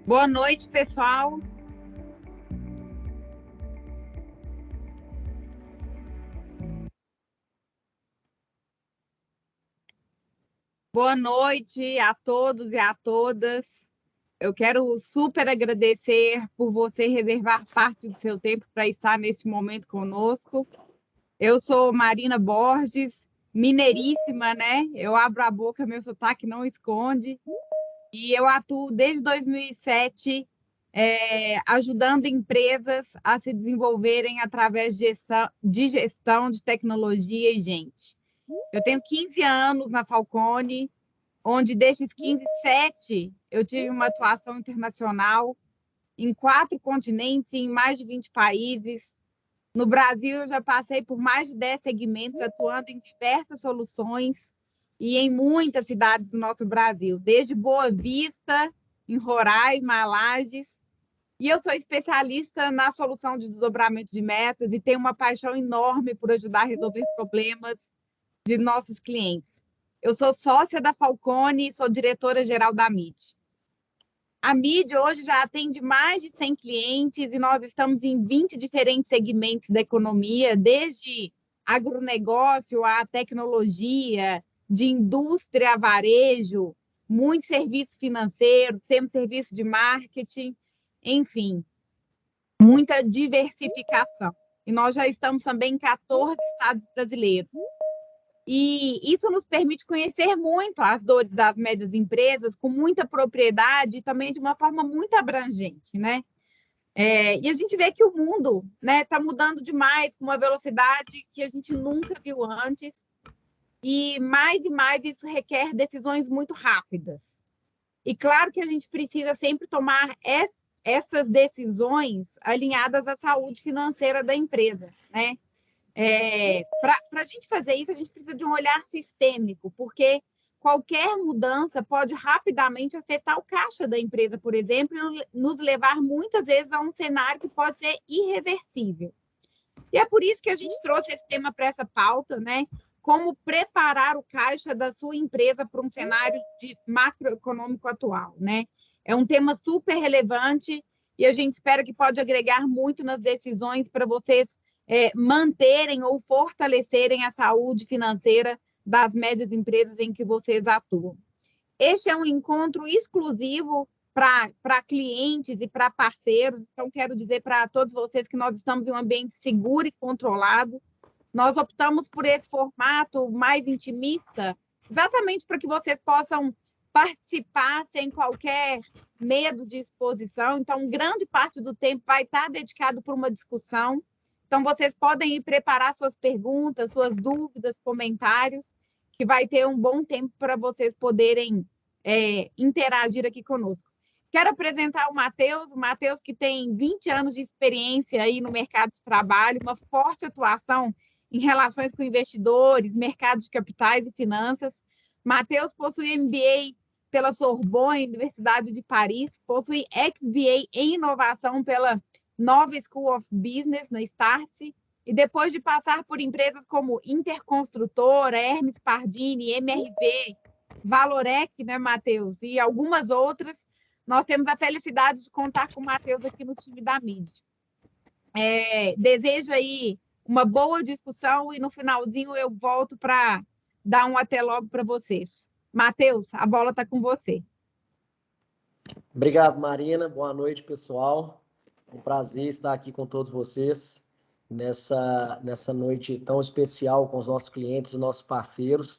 Boa noite, pessoal. Boa noite a todos e a todas. Eu quero super agradecer por você reservar parte do seu tempo para estar nesse momento conosco. Eu sou Marina Borges, mineiríssima, né? Eu abro a boca, meu sotaque não esconde. E eu atuo desde 2007, ajudando empresas a se desenvolverem através de gestão de tecnologia e gente. Eu tenho 15 anos na Falcone, onde desses 15, 7 eu tive uma atuação internacional em 4 continentes e em mais de 20 países. No Brasil, eu já passei por mais de 10 segmentos, atuando em diversas soluções e em muitas cidades do nosso Brasil, desde Boa Vista, em Roraima, Lages. E eu sou especialista na solução de desdobramento de metas e tenho uma paixão enorme por ajudar a resolver problemas de nossos clientes. Eu sou sócia da Falcone e sou diretora-geral da MID. A MID hoje já atende mais de 100 clientes e nós estamos em 20 diferentes segmentos da economia, desde agronegócio a tecnologia, de indústria a varejo, muito serviço financeiro, temos serviço de marketing, enfim, muita diversificação. E nós já estamos também em 14 estados brasileiros. E isso nos permite conhecer muito as dores das médias empresas com muita propriedade e também de uma forma muito abrangente, né? E a gente vê que o mundo, né, está mudando demais, com uma velocidade que a gente nunca viu antes, e mais isso requer decisões muito rápidas. E claro que a gente precisa sempre tomar essas decisões alinhadas à saúde financeira da empresa, né? Para a gente fazer isso, a gente precisa de um olhar sistêmico, porque qualquer mudança pode rapidamente afetar o caixa da empresa, por exemplo, e nos levar muitas vezes a um cenário que pode ser irreversível. E é por isso que a gente trouxe esse tema para essa pauta, né? Como preparar o caixa da sua empresa para um cenário de macroeconômico atual, né? É um tema super relevante e a gente espera que pode agregar muito nas decisões para vocês manterem ou fortalecerem a saúde financeira das médias empresas em que vocês atuam. Este é um encontro exclusivo para clientes e para parceiros. Então, quero dizer para todos vocês que nós estamos em um ambiente seguro e controlado. Nós optamos por esse formato mais intimista, exatamente para que vocês possam participar sem qualquer medo de exposição. Então, grande parte do tempo vai estar dedicado para uma discussão. Então, vocês podem ir preparar suas perguntas, suas dúvidas, comentários, que vai ter um bom tempo para vocês poderem interagir aqui conosco. Quero apresentar o Matheus que tem 20 anos de experiência aí no mercado de trabalho, uma forte atuação em relações com investidores, mercado de capitais e finanças. Matheus possui MBA pela Sorbonne, Universidade de Paris, possui XBA em inovação pela Nova School of Business, na Startse, e depois de passar por empresas como Interconstrutora, Hermes Pardini, MRV, Valorec, né, Matheus, e algumas outras, nós temos a felicidade de contar com o Matheus aqui no time da MID. Desejo aí uma boa discussão e no finalzinho eu volto para dar um até logo para vocês. Matheus, a bola está com você. Obrigado, Marina. Boa noite, pessoal. É um prazer estar aqui com todos vocês nessa noite tão especial com os nossos clientes, os nossos parceiros.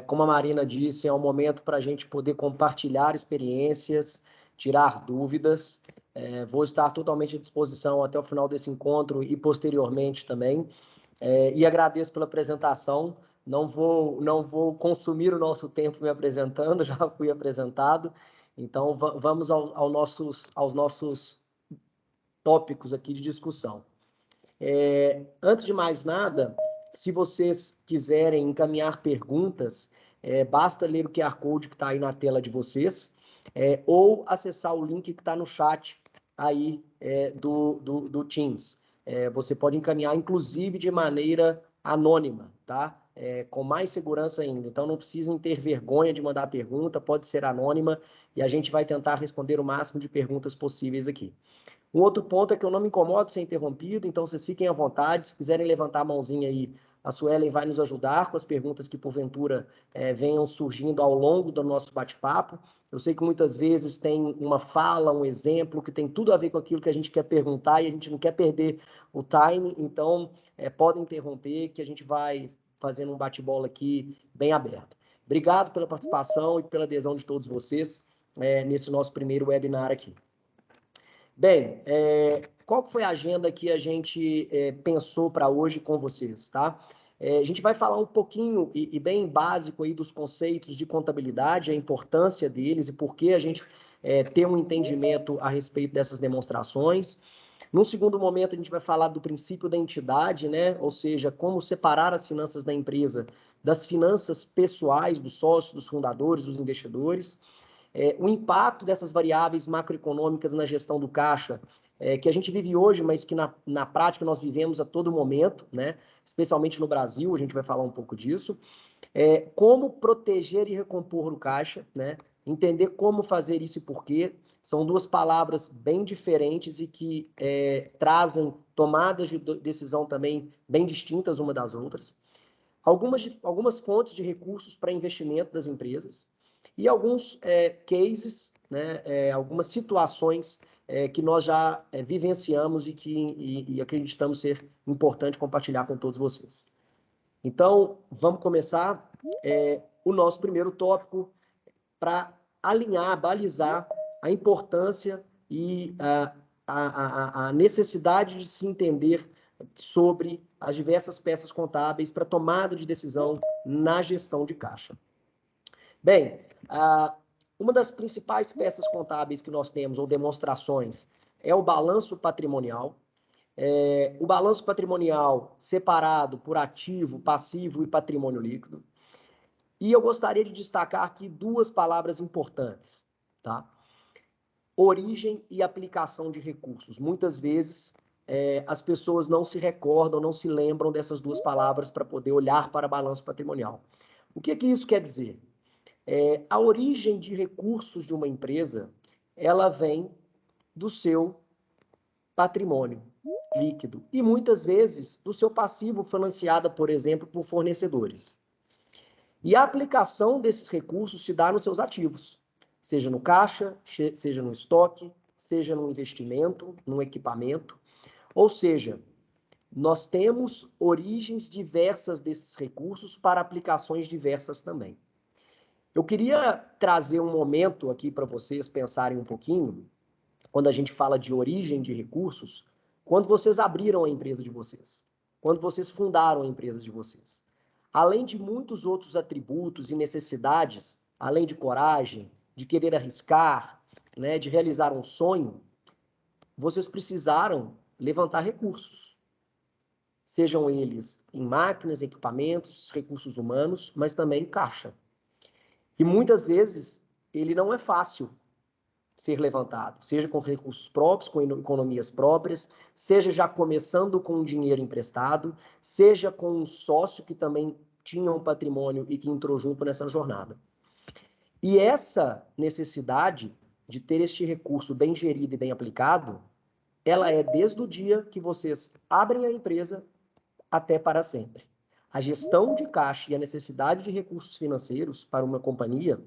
Como a Marina disse, é um momento para a gente poder compartilhar experiências, tirar dúvidas. Vou estar totalmente à disposição até o final desse encontro e posteriormente também. E agradeço pela apresentação. Não vou consumir o nosso tempo me apresentando, já fui apresentado. Então, vamos aos nossos tópicos aqui de discussão. Antes de mais nada, se vocês quiserem encaminhar perguntas, basta ler o QR Code que está aí na tela de vocês, ou acessar o link que está no chat aí do Teams. Você pode encaminhar, inclusive, de maneira anônima, tá? Com mais segurança ainda. Então, não precisem ter vergonha de mandar pergunta, pode ser anônima, e a gente vai tentar responder o máximo de perguntas possíveis aqui. Um outro ponto é que eu não me incomodo de ser interrompido, então vocês fiquem à vontade. Se quiserem levantar a mãozinha aí, a Suelen vai nos ajudar com as perguntas que, porventura, venham surgindo ao longo do nosso bate-papo. Eu sei que muitas vezes tem uma fala, um exemplo, que tem tudo a ver com aquilo que a gente quer perguntar e a gente não quer perder o time, então podem interromper que a gente vai fazendo um bate-bola aqui bem aberto. Obrigado pela participação e pela adesão de todos vocês nesse nosso primeiro webinar aqui. Bem, qual foi a agenda que a gente pensou para hoje com vocês, tá? A gente vai falar um pouquinho e bem básico aí dos conceitos de contabilidade, a importância deles e por que a gente ter um entendimento a respeito dessas demonstrações. Num segundo momento, a gente vai falar do princípio da entidade, né? Ou seja, como separar as finanças da empresa das finanças pessoais dos sócios, dos fundadores, dos investidores. O impacto dessas variáveis macroeconômicas na gestão do caixa, que a gente vive hoje, mas que na prática nós vivemos a todo momento, né? Especialmente no Brasil, a gente vai falar um pouco disso. Como proteger e recompor o caixa, né? Entender como fazer isso e por quê. São duas palavras bem diferentes e que trazem tomadas de decisão também bem distintas uma das outras. Algumas fontes de recursos para investimento das empresas e alguns cases, né, algumas situações que nós já vivenciamos e que acreditamos ser importante compartilhar com todos vocês. Então, vamos começar o nosso primeiro tópico para alinhar, balizar a importância e a necessidade de se entender sobre as diversas peças contábeis para tomada de decisão na gestão de caixa. Bem, uma das principais peças contábeis que nós temos, ou demonstrações, é o balanço patrimonial. O balanço patrimonial separado por ativo, passivo e patrimônio líquido. E eu gostaria de destacar aqui duas palavras importantes, tá? Origem e aplicação de recursos. Muitas vezes as pessoas não se recordam, não se lembram dessas duas palavras para poder olhar para balanço patrimonial. O que isso quer dizer? A origem de recursos de uma empresa, ela vem do seu patrimônio líquido e muitas vezes do seu passivo financiado, por exemplo, por fornecedores. E a aplicação desses recursos se dá nos seus ativos, seja no caixa, seja no estoque, seja no investimento, no equipamento. Ou seja, nós temos origens diversas desses recursos para aplicações diversas também. Eu queria trazer um momento aqui para vocês pensarem um pouquinho, quando a gente fala de origem de recursos, quando vocês abriram a empresa de vocês, quando vocês fundaram a empresa de vocês. Além de muitos outros atributos e necessidades, além de coragem, de querer arriscar, né, de realizar um sonho, vocês precisaram levantar recursos. Sejam eles em máquinas, equipamentos, recursos humanos, mas também caixa. E muitas vezes ele não é fácil ser levantado, seja com recursos próprios, com economias próprias, seja já começando com dinheiro emprestado, seja com um sócio que também tinha um patrimônio e que entrou junto nessa jornada. E essa necessidade de ter este recurso bem gerido e bem aplicado, ela é desde o dia que vocês abrem a empresa até para sempre. A gestão de caixa e a necessidade de recursos financeiros para uma companhia,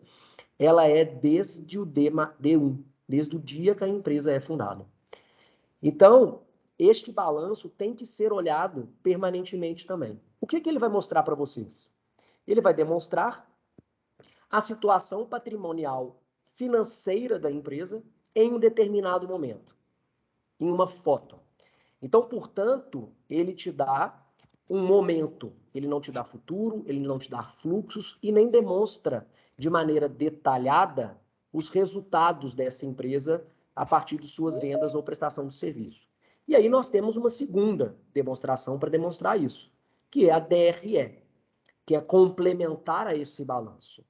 ela é desde o D1, desde o dia que a empresa é fundada. Então, este balanço tem que ser olhado permanentemente também. O que ele vai mostrar para vocês? Ele vai demonstrar a situação patrimonial financeira da empresa em um determinado momento, em uma foto. Então, portanto, ele te dá um momento, ele não te dá futuro, ele não te dá fluxos e nem demonstra de maneira detalhada os resultados dessa empresa a partir de suas vendas ou prestação de serviço. E aí nós temos uma segunda demonstração para demonstrar isso, que é a DRE, que é complementar a esse balanço.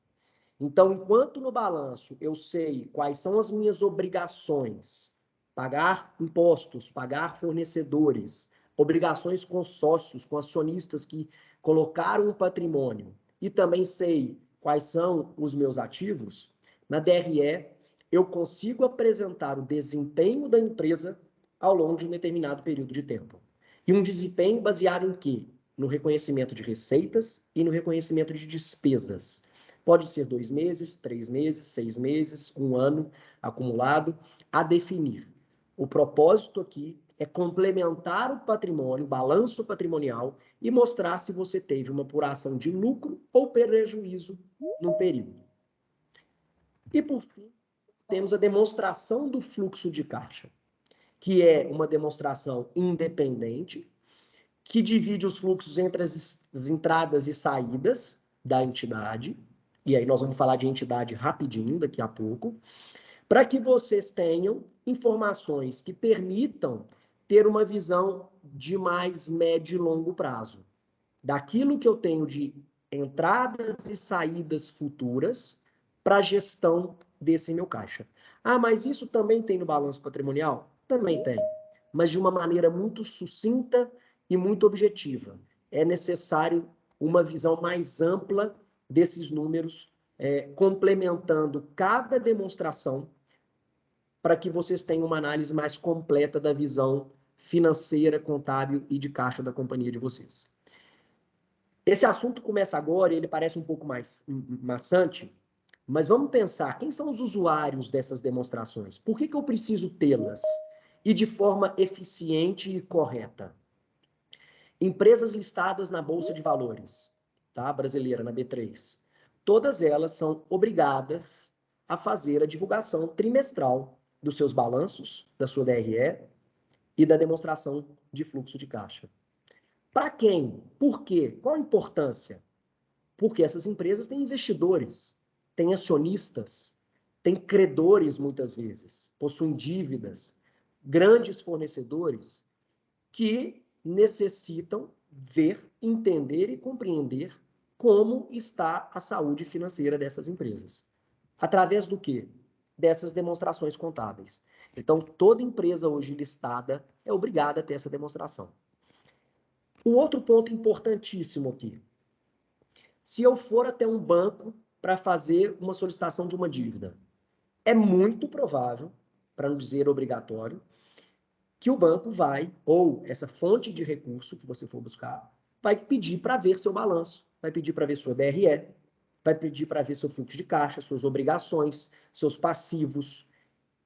Então, enquanto no balanço eu sei quais são as minhas obrigações, pagar impostos, pagar fornecedores, obrigações com sócios, com acionistas que colocaram um patrimônio, e também sei quais são os meus ativos, na DRE eu consigo apresentar o desempenho da empresa ao longo de um determinado período de tempo. E um desempenho baseado em quê? No reconhecimento de receitas e no reconhecimento de despesas. Pode ser 2 meses, 3 meses, 6 meses, 1 ano acumulado, a definir. O propósito aqui é complementar o patrimônio, o balanço patrimonial e mostrar se você teve uma apuração de lucro ou prejuízo no período. E, por fim, temos a demonstração do fluxo de caixa, que é uma demonstração independente, que divide os fluxos entre as entradas e saídas da entidade, e aí nós vamos falar de entidade rapidinho daqui a pouco, para que vocês tenham informações que permitam ter uma visão de mais médio e longo prazo. Daquilo que eu tenho de entradas e saídas futuras para a gestão desse meu caixa. Ah, mas isso também tem no balanço patrimonial? Também tem, mas de uma maneira muito sucinta e muito objetiva. É necessário uma visão mais ampla desses números, complementando cada demonstração para que vocês tenham uma análise mais completa da visão financeira, contábil e de caixa da companhia de vocês. Esse assunto começa agora e ele parece um pouco mais maçante, mas vamos pensar, quem são os usuários dessas demonstrações? Por que eu preciso tê-las? E de forma eficiente e correta. Empresas listadas na Bolsa de Valores, tá? Brasileira, na B3. Todas elas são obrigadas a fazer a divulgação trimestral dos seus balanços, da sua DRE e da demonstração de fluxo de caixa. Para quem? Por quê? Qual a importância? Porque essas empresas têm investidores, têm acionistas, têm credores muitas vezes, possuem dívidas, grandes fornecedores que necessitam ver, entender e compreender como está a saúde financeira dessas empresas. Através do quê? Dessas demonstrações contábeis. Então, toda empresa hoje listada é obrigada a ter essa demonstração. Um outro ponto importantíssimo aqui. Se eu for até um banco para fazer uma solicitação de uma dívida, é muito provável, para não dizer obrigatório, que o banco vai, ou essa fonte de recurso que você for buscar, vai pedir para ver seu balanço, vai pedir para ver sua DRE, vai pedir para ver seu fluxo de caixa, suas obrigações, seus passivos.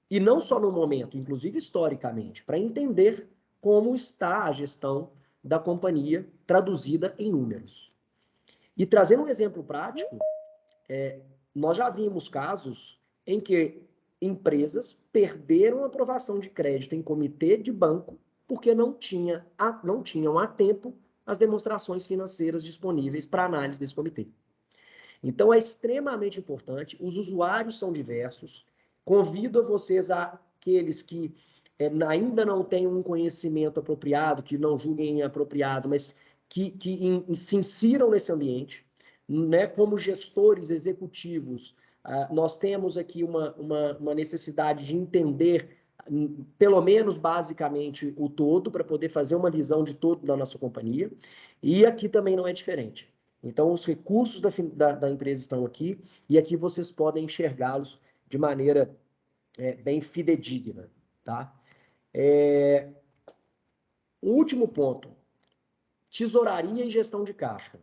E não só no momento, inclusive historicamente, para entender como está a gestão da companhia traduzida em números. E trazendo um exemplo prático, nós já vimos casos em que empresas perderam a aprovação de crédito em comitê de banco porque não tinham a tempo as demonstrações financeiras disponíveis para análise desse comitê. Então, é extremamente importante. Os usuários são diversos. Convido a vocês, aqueles que ainda não têm um conhecimento apropriado, que não julguem apropriado, mas que se insiram nesse ambiente, né? Como gestores executivos, nós temos aqui uma necessidade de entender, pelo menos basicamente, o todo, para poder fazer uma visão de todo da nossa companhia. E aqui também não é diferente. Então, os recursos da empresa estão aqui, e aqui vocês podem enxergá-los de maneira bem fidedigna. Tá? Um último ponto: tesouraria e gestão de caixa.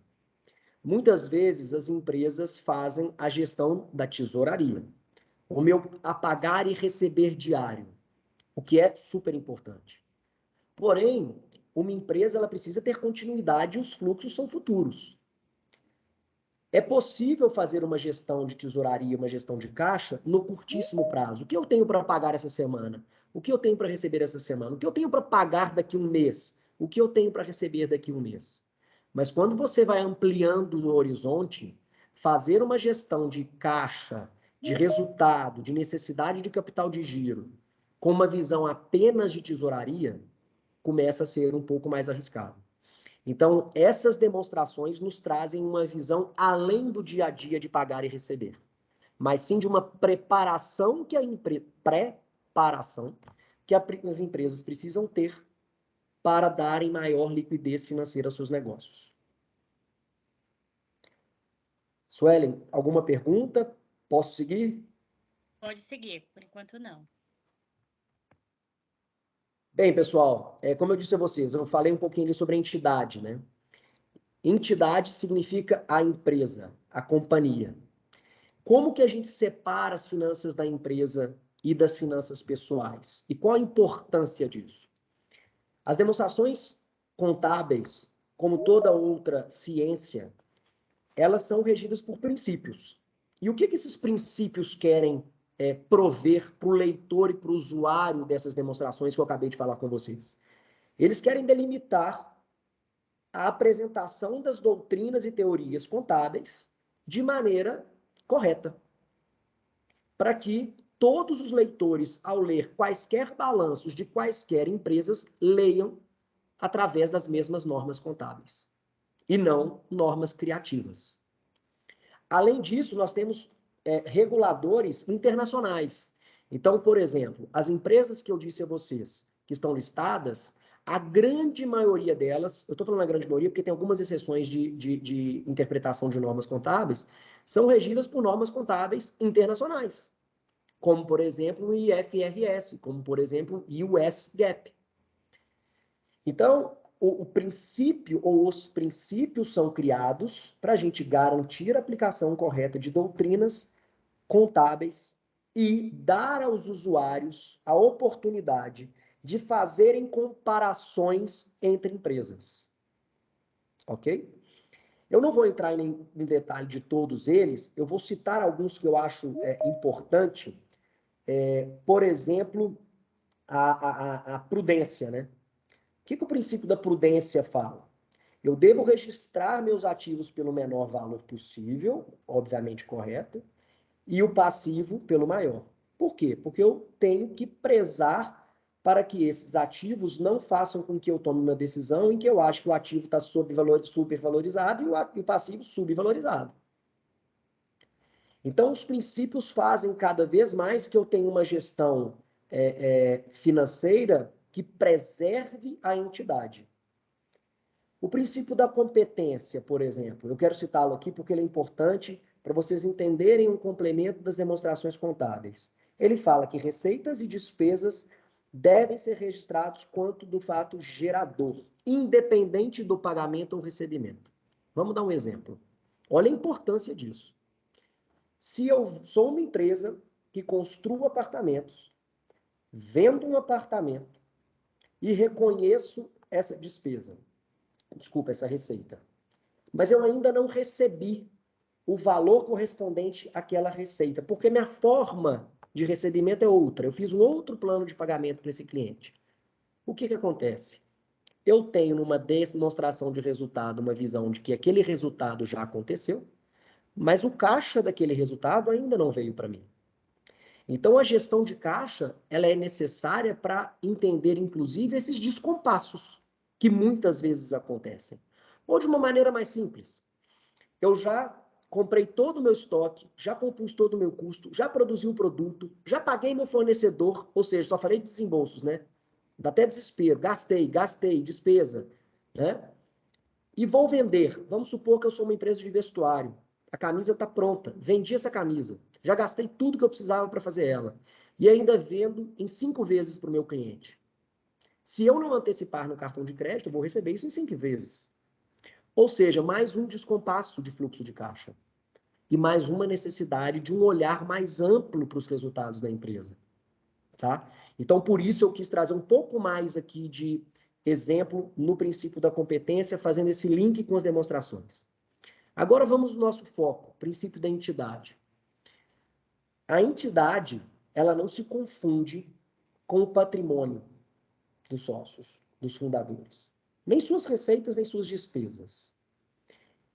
Muitas vezes as empresas fazem a gestão da tesouraria, o meu apagar e receber diário, o que é super importante. Porém, uma empresa ela precisa ter continuidade e os fluxos são futuros. É possível fazer uma gestão de tesouraria, uma gestão de caixa no curtíssimo prazo. O que eu tenho para pagar essa semana? O que eu tenho para receber essa semana? O que eu tenho para pagar daqui a um mês? O que eu tenho para receber daqui a um mês? Mas quando você vai ampliando o horizonte, fazer uma gestão de caixa, de resultado, de necessidade de capital de giro, com uma visão apenas de tesouraria, começa a ser um pouco mais arriscado. Então, essas demonstrações nos trazem uma visão além do dia a dia de pagar e receber, mas sim de uma preparação que as empresas precisam ter para darem maior liquidez financeira aos seus negócios. Suelen, alguma pergunta? Posso seguir? Pode seguir, por enquanto não. Bem, pessoal, como eu disse a vocês, eu falei um pouquinho ali sobre a entidade, né? Entidade significa a empresa, a companhia. Como que a gente separa as finanças da empresa e das finanças pessoais? E qual a importância disso? As demonstrações contábeis, como toda outra ciência, elas são regidas por princípios. E o que esses princípios querem prover para o leitor e para o usuário dessas demonstrações que eu acabei de falar com vocês? Eles querem delimitar a apresentação das doutrinas e teorias contábeis de maneira correta, para que todos os leitores, ao ler quaisquer balanços de quaisquer empresas, leiam através das mesmas normas contábeis, e não normas criativas. Além disso, nós temos reguladores internacionais. Então, por exemplo, as empresas que eu disse a vocês, que estão listadas, a grande maioria delas, eu estou falando a grande maioria porque tem algumas exceções de interpretação de normas contábeis, são regidas por normas contábeis internacionais, como, por exemplo, o IFRS, como, por exemplo, o US GAAP. Então, o princípio ou os princípios são criados para a gente garantir a aplicação correta de doutrinas contábeis e dar aos usuários a oportunidade de fazerem comparações entre empresas. Ok? Eu não vou entrar em detalhe de todos eles, eu vou citar alguns que eu acho importante por exemplo, a prudência, né? O que o princípio da prudência fala? Eu devo registrar meus ativos pelo menor valor possível, obviamente correto, e o passivo pelo maior. Por quê? Porque eu tenho que prezar para que esses ativos não façam com que eu tome uma decisão em que eu acho que o ativo está supervalorizado e o passivo subvalorizado. Então, os princípios fazem cada vez mais que eu tenha uma gestão financeira que preserve a entidade. O princípio da competência, por exemplo, eu quero citá-lo aqui porque ele é importante para vocês entenderem um complemento das demonstrações contábeis. Ele fala que receitas e despesas devem ser registrados quanto do fato gerador, independente do pagamento ou recebimento. Vamos dar um exemplo. Olha a importância disso. Se eu sou uma empresa que construo apartamentos, vendo um apartamento e reconheço essa despesa, essa receita, mas eu ainda não recebi o valor correspondente àquela receita, porque minha forma de recebimento é outra. Eu fiz um outro plano de pagamento para esse cliente. O que acontece? Eu tenho numa demonstração de resultado uma visão de que aquele resultado já aconteceu, mas o caixa daquele resultado ainda não veio para mim. Então, a gestão de caixa ela é necessária para entender, inclusive, esses descompassos que muitas vezes acontecem. Ou de uma maneira mais simples. Eu já comprei todo o meu estoque, já compus todo o meu custo, já produzi o produto, já paguei meu fornecedor, ou seja, só falei de desembolsos, né? Dá até desespero, gastei, despesa, né? E vou vender. Vamos supor que eu sou uma empresa de vestuário. A camisa está pronta, vendi essa camisa. Já gastei tudo que eu precisava para fazer ela. E ainda vendo em 5 vezes para o meu cliente. Se eu não antecipar no cartão de crédito, eu vou receber isso em 5 vezes. Ou seja, mais um descompasso de fluxo de caixa. E mais uma necessidade de um olhar mais amplo para os resultados da empresa. Tá? Então, por isso eu quis trazer um pouco mais aqui de exemplo no princípio da competência, fazendo esse link com as demonstrações. Agora vamos ao nosso foco, princípio da entidade. A entidade, ela não se confunde com o patrimônio dos sócios, dos fundadores. Nem suas receitas, nem suas despesas.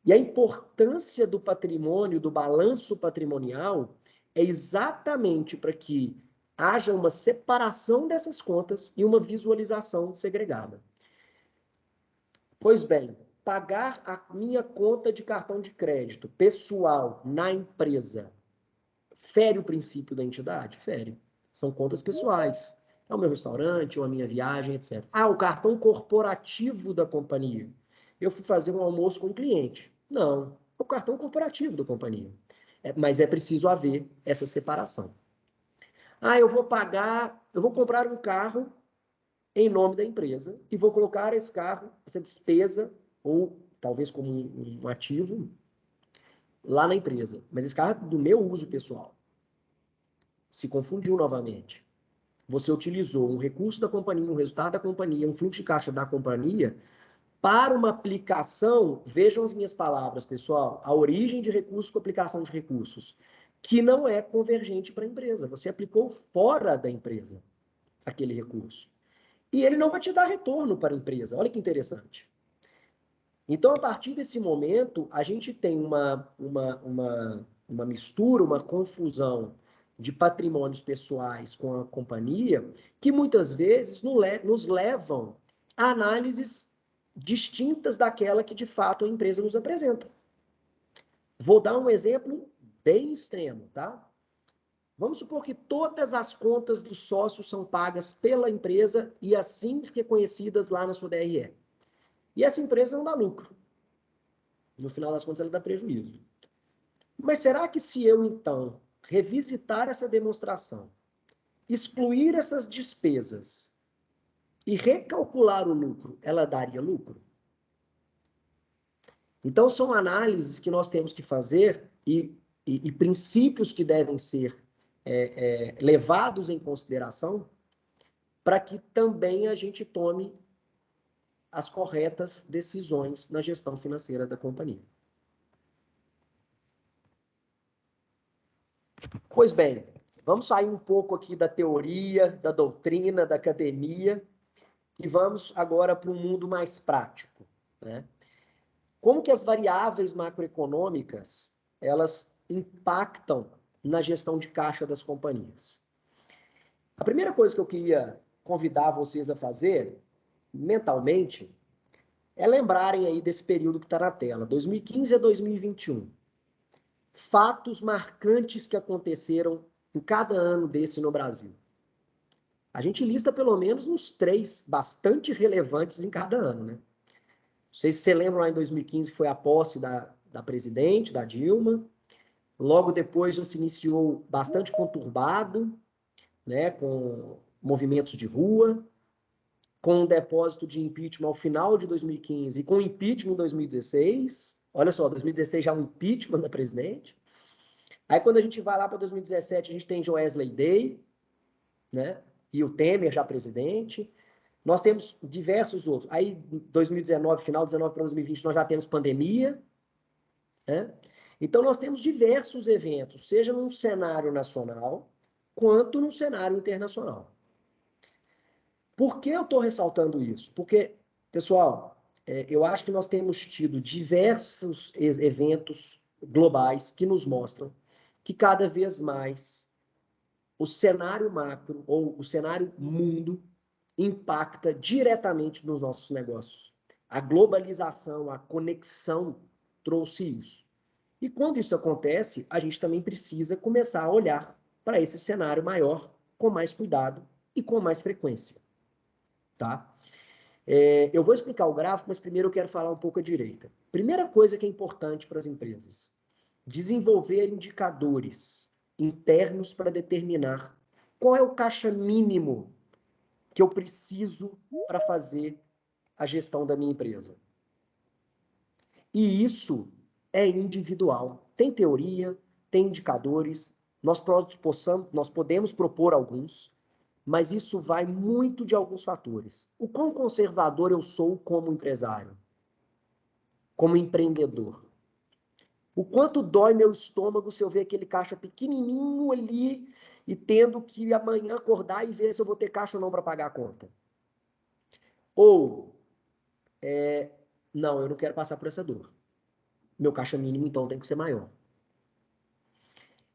E a importância do patrimônio, do balanço patrimonial, é exatamente para que haja uma separação dessas contas e uma visualização segregada. Pois bem, pagar a minha conta de cartão de crédito pessoal na empresa fere o princípio da entidade? Fere. São contas pessoais. É o meu restaurante, ou a minha viagem, etc. Ah, o cartão corporativo da companhia. Eu fui fazer um almoço com um cliente. Não, é o cartão corporativo da companhia. Mas é preciso haver essa separação. Ah, eu vou comprar um carro em nome da empresa e vou colocar esse carro, essa despesa, ou talvez como um ativo, lá na empresa. Mas esse carro é do meu uso pessoal. Se confundiu novamente. Você utilizou um recurso da companhia, um resultado da companhia, um fluxo de caixa da companhia para uma aplicação, vejam as minhas palavras, pessoal, a origem de recursos com aplicação de recursos, que não é convergente para a empresa. Você aplicou fora da empresa aquele recurso. E ele não vai te dar retorno para a empresa. Olha que interessante. Então, a partir desse momento, a gente tem uma mistura, uma confusão de patrimônios pessoais com a companhia, que muitas vezes nos levam a análises distintas daquela que, de fato, a empresa nos apresenta. Vou dar um exemplo bem extremo, tá? Vamos supor que todas as contas dos sócios são pagas pela empresa e assim reconhecidas lá na sua DRE. E essa empresa não dá lucro. No final das contas, ela dá prejuízo. Mas será que se eu, então, revisitar essa demonstração, excluir essas despesas e recalcular o lucro, ela daria lucro? Então, são análises que nós temos que fazer e princípios que devem ser levados em consideração para que também a gente tome as corretas decisões na gestão financeira da companhia. Pois bem, Vamos sair um pouco aqui da teoria, da doutrina, da academia e vamos agora para um mundo mais prático, né? Como que as variáveis macroeconômicas, elas impactam na gestão de caixa das companhias? A primeira coisa que eu queria convidar vocês a fazer, mentalmente, é lembrarem aí desse período que está na tela, 2015 a 2021. Fatos marcantes que aconteceram em cada ano desse no Brasil. A gente lista pelo menos uns 3 bastante relevantes em cada ano, né? Não sei se você lembra, lá em 2015 foi a posse da presidente, da Dilma. Logo depois já se iniciou bastante conturbado, né, com movimentos de rua, com o depósito de impeachment ao final de 2015 e com impeachment em 2016. Olha só, 2016 já um impeachment da presidente. Aí quando a gente vai lá para 2017, a gente tem Joesley Day, né, e o Temer já presidente. Nós temos diversos outros. Aí, 2019, final de 2019 para 2020, nós já temos pandemia, né? Então, nós temos diversos eventos, seja num cenário nacional, quanto num cenário internacional. Por que eu estou ressaltando isso? Porque, pessoal, eu acho que nós temos tido diversos eventos globais que nos mostram que cada vez mais o cenário macro ou o cenário mundo impacta diretamente nos nossos negócios. A globalização, a conexão trouxe isso. E quando isso acontece, a gente também precisa começar a olhar para esse cenário maior com mais cuidado e com mais frequência. Tá? Eu vou explicar o gráfico, mas primeiro eu quero falar um pouco à direita. Primeira coisa que é importante para as empresas: desenvolver indicadores internos para determinar qual é o caixa mínimo que eu preciso para fazer a gestão da minha empresa. E isso é individual. Tem teoria, tem indicadores, nós podemos propor alguns, mas isso vai muito de alguns fatores. O quão conservador eu sou como empresário, como empreendedor. O quanto dói meu estômago se eu ver aquele caixa pequenininho ali e tendo que amanhã acordar e ver se eu vou ter caixa ou não para pagar a conta. Ou, não, eu não quero passar por essa dor. Meu caixa mínimo, então, tem que ser maior.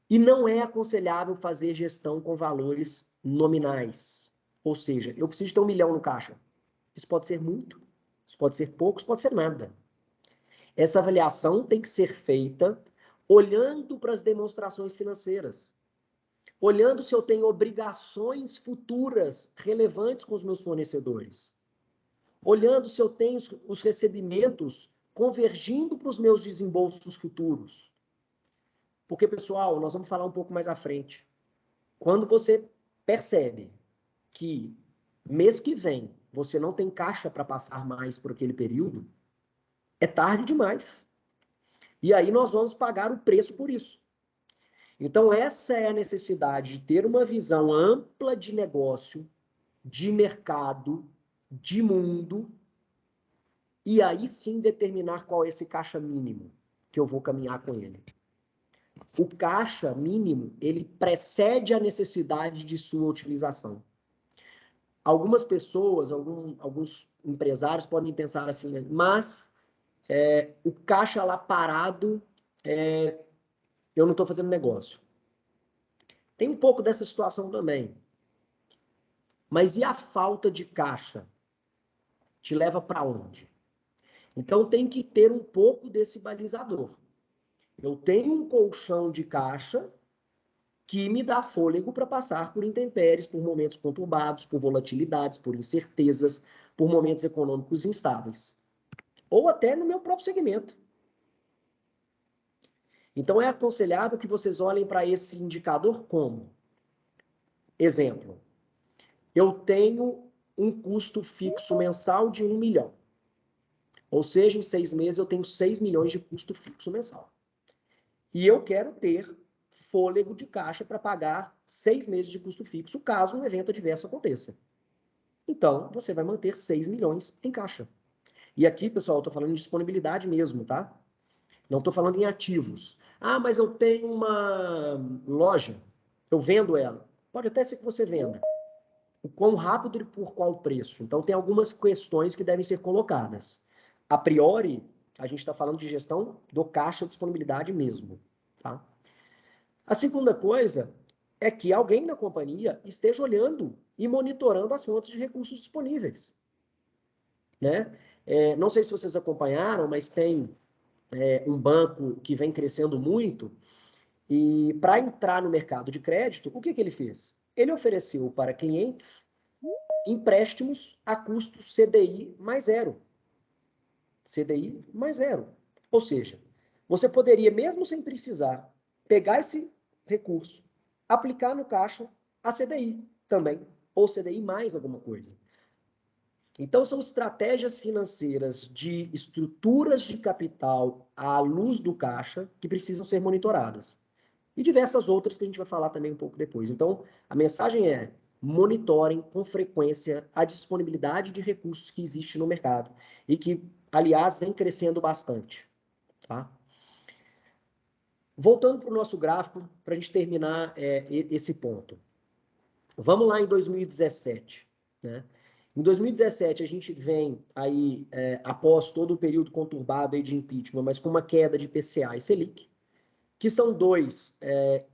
E não é aconselhável fazer gestão com valores nominais. Ou seja, eu preciso ter 1 milhão no caixa. Isso pode ser muito, isso pode ser pouco, isso pode ser nada. Essa avaliação tem que ser feita olhando para as demonstrações financeiras. Olhando se eu tenho obrigações futuras relevantes com os meus fornecedores. Olhando se eu tenho os recebimentos convergindo para os meus desembolsos futuros. Porque, pessoal, nós vamos falar um pouco mais à frente. Quando você percebe que mês que vem você não tem caixa para passar mais por aquele período, é tarde demais. E aí nós vamos pagar o preço por isso. Então, essa é a necessidade de ter uma visão ampla de negócio, de mercado, de mundo, e aí sim determinar qual é esse caixa mínimo que eu vou caminhar com ele. O caixa mínimo, ele precede a necessidade de sua utilização. Algumas pessoas, alguns empresários podem pensar assim, né? Mas o caixa lá parado, eu não estou fazendo negócio. Tem um pouco dessa situação também. Mas e a falta de caixa? Te leva para onde? Então tem que ter um pouco desse balizador. Eu tenho um colchão de caixa que me dá fôlego para passar por intempéries, por momentos conturbados, por volatilidades, por incertezas, por momentos econômicos instáveis. Ou até no meu próprio segmento. Então é aconselhável que vocês olhem para esse indicador como? Exemplo, eu tenho um custo fixo mensal de 1 milhão. Ou seja, em 6 meses eu tenho 6 milhões de custo fixo mensal. E eu quero ter fôlego de caixa para pagar 6 meses de custo fixo, caso um evento adverso aconteça. Então, você vai manter 6 milhões em caixa. E aqui, pessoal, eu estou falando de disponibilidade mesmo, tá? Não estou falando em ativos. Ah, mas eu tenho uma loja, eu vendo ela. Pode até ser que você venda. O quão rápido e por qual preço. Então, tem algumas questões que devem ser colocadas. A priori, a gente está falando de gestão do caixa, disponibilidade mesmo. Tá? A segunda coisa é que alguém na companhia esteja olhando e monitorando as fontes de recursos disponíveis. Né? Não sei se vocês acompanharam, mas tem um banco que vem crescendo muito, e para entrar no mercado de crédito, o que ele fez? Ele ofereceu para clientes empréstimos a custo CDI mais zero. CDI mais zero. Ou seja, você poderia, mesmo sem precisar, pegar esse recurso, aplicar no caixa a CDI também, ou CDI mais alguma coisa. Então, são estratégias financeiras de estruturas de capital à luz do caixa que precisam ser monitoradas. E diversas outras que a gente vai falar também um pouco depois. Então, a mensagem é: monitorem com frequência a disponibilidade de recursos que existe no mercado e que, aliás, vem crescendo bastante. Tá? Voltando para o nosso gráfico, para a gente terminar esse ponto. Vamos lá em 2017, né? Em 2017, a gente vem aí, após todo o período conturbado aí de impeachment, mas com uma queda de IPCA e Selic, que são dois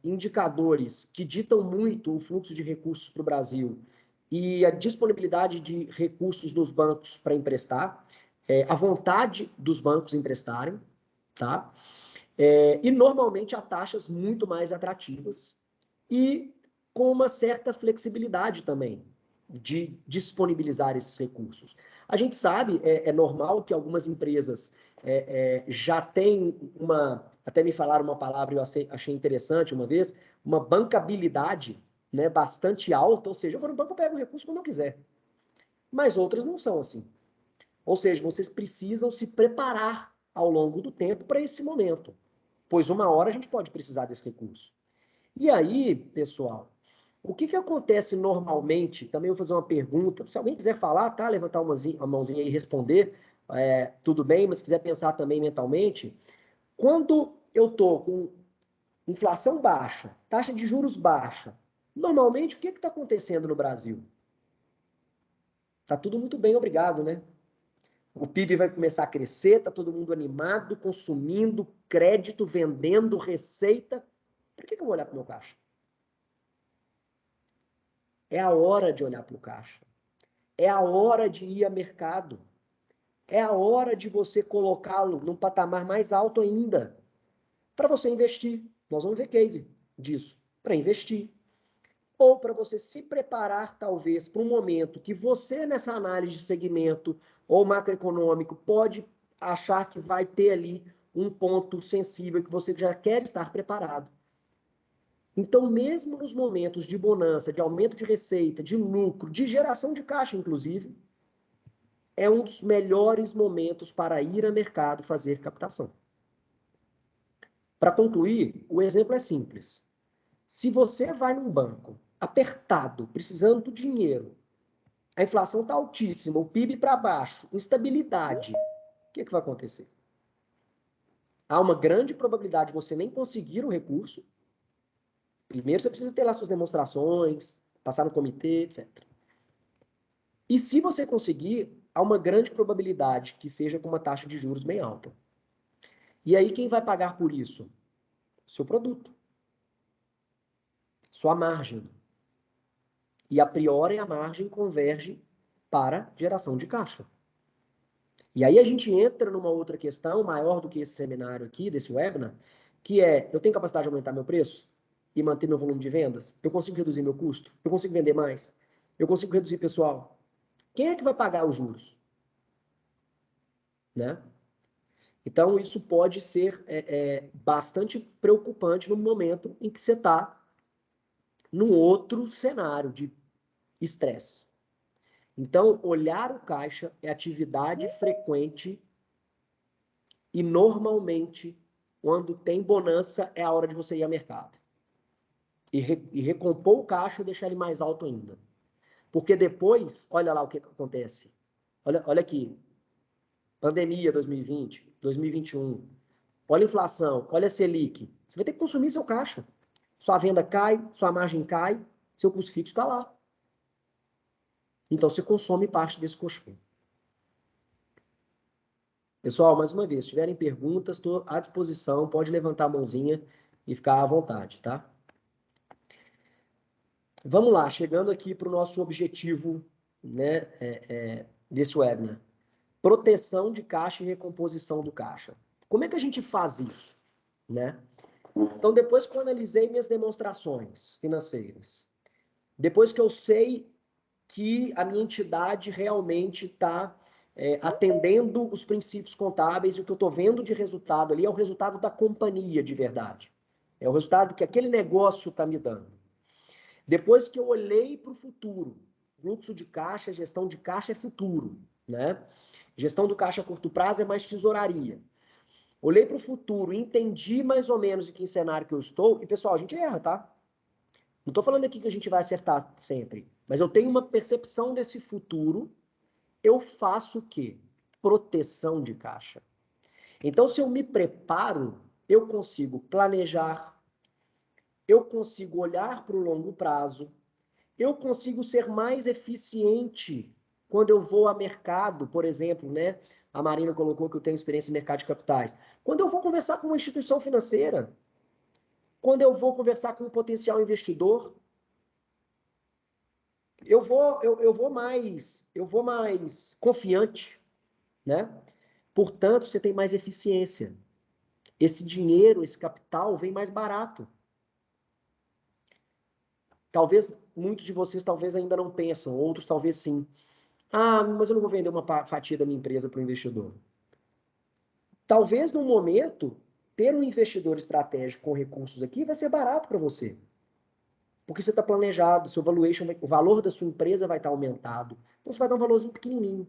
indicadores que ditam muito o fluxo de recursos para o Brasil e a disponibilidade de recursos dos bancos para emprestar, a vontade dos bancos emprestarem, tá? E normalmente a taxas muito mais atrativas e com uma certa flexibilidade também de disponibilizar esses recursos. A gente sabe, é normal que algumas empresas já têm até me falaram uma palavra eu achei interessante uma vez, uma bancabilidade, né, bastante alta, ou seja, eu vou no banco, eu pego o recurso quando eu quiser. Mas outras não são assim. Ou seja, vocês precisam se preparar ao longo do tempo para esse momento, pois uma hora a gente pode precisar desse recurso. E aí, pessoal, o que acontece normalmente? Também vou fazer uma pergunta. Se alguém quiser falar, tá? Levantar a mãozinha e responder, tudo bem, mas se quiser pensar também mentalmente. Quando eu estou com inflação baixa, taxa de juros baixa, normalmente o que está acontecendo no Brasil? Está tudo muito bem, obrigado, né? O PIB vai começar a crescer, está todo mundo animado, consumindo, crédito, vendendo, receita. Por que eu vou olhar para o meu caixa? É a hora de olhar para o caixa. É a hora de ir a mercado. É a hora de você colocá-lo num patamar mais alto ainda. Para você investir. Nós vamos ver case disso. Para investir. Ou para você se preparar, talvez, para um momento que você, nessa análise de segmento ou macroeconômico, pode achar que vai ter ali um ponto sensível que você já quer estar preparado. Então, mesmo nos momentos de bonança, de aumento de receita, de lucro, de geração de caixa, inclusive, é um dos melhores momentos para ir a mercado fazer captação. Para concluir, o exemplo é simples. Se você vai num banco apertado, precisando do dinheiro, a inflação está altíssima, o PIB para baixo, instabilidade, o que vai acontecer? Há uma grande probabilidade de você nem conseguir o recurso. Primeiro você precisa ter lá suas demonstrações, passar no comitê, etc. E se você conseguir, há uma grande probabilidade que seja com uma taxa de juros bem alta. E aí quem vai pagar por isso? Seu produto. Sua margem. E a priori a margem converge para geração de caixa. E aí a gente entra numa outra questão maior do que esse seminário aqui, desse webinar, que é, eu tenho capacidade de aumentar meu preço e manter meu volume de vendas? Eu consigo reduzir meu custo? Eu consigo vender mais? Eu consigo reduzir pessoal? Quem é que vai pagar os juros? Né? Então, isso pode ser bastante preocupante no momento em que você está num outro cenário de estresse. Então, olhar o caixa é atividade frequente e, normalmente, quando tem bonança, é a hora de você ir ao mercado. E recompor o caixa e deixar ele mais alto ainda. Porque depois, olha lá o que acontece. Olha aqui. Pandemia 2020, 2021. Olha a inflação, olha a Selic. Você vai ter que consumir seu caixa. Sua venda cai, sua margem cai, seu custo fixo está lá. Então, você consome parte desse colchão. Pessoal, mais uma vez, se tiverem perguntas, estou à disposição, pode levantar a mãozinha e ficar à vontade, tá? Vamos lá, chegando aqui para o nosso objetivo, né, desse webinar. Proteção de caixa e recomposição do caixa. Como é que a gente faz isso, né? Então, depois que eu analisei minhas demonstrações financeiras, depois que eu sei que a minha entidade realmente está atendendo os princípios contábeis e o que eu estou vendo de resultado ali é o resultado da companhia de verdade. É o resultado que aquele negócio está me dando. Depois que eu olhei para o futuro, fluxo de caixa, gestão de caixa é futuro, né? Gestão do caixa a curto prazo é mais tesouraria. Olhei para o futuro, entendi mais ou menos em que cenário que eu estou, e pessoal, a gente erra, tá? Não estou falando aqui que a gente vai acertar sempre, mas eu tenho uma percepção desse futuro, eu faço o quê? Proteção de caixa. Então, se eu me preparo, eu consigo planejar, eu consigo olhar para o longo prazo, eu consigo ser mais eficiente quando eu vou a mercado, por exemplo, né? A Marina colocou que eu tenho experiência em mercado de capitais. Quando eu vou conversar com uma instituição financeira, quando eu vou conversar com um potencial investidor, eu vou mais confiante, né? Portanto, você tem mais eficiência. Esse dinheiro, esse capital vem mais barato. Talvez muitos de vocês talvez ainda não pensam, outros talvez sim. Ah, mas eu não vou vender uma fatia da minha empresa para o investidor. Talvez no momento ter um investidor estratégico com recursos aqui vai ser barato para você. Porque você está planejado, seu valuation, o valor da sua empresa vai estar aumentado. Então você vai dar um valorzinho pequenininho.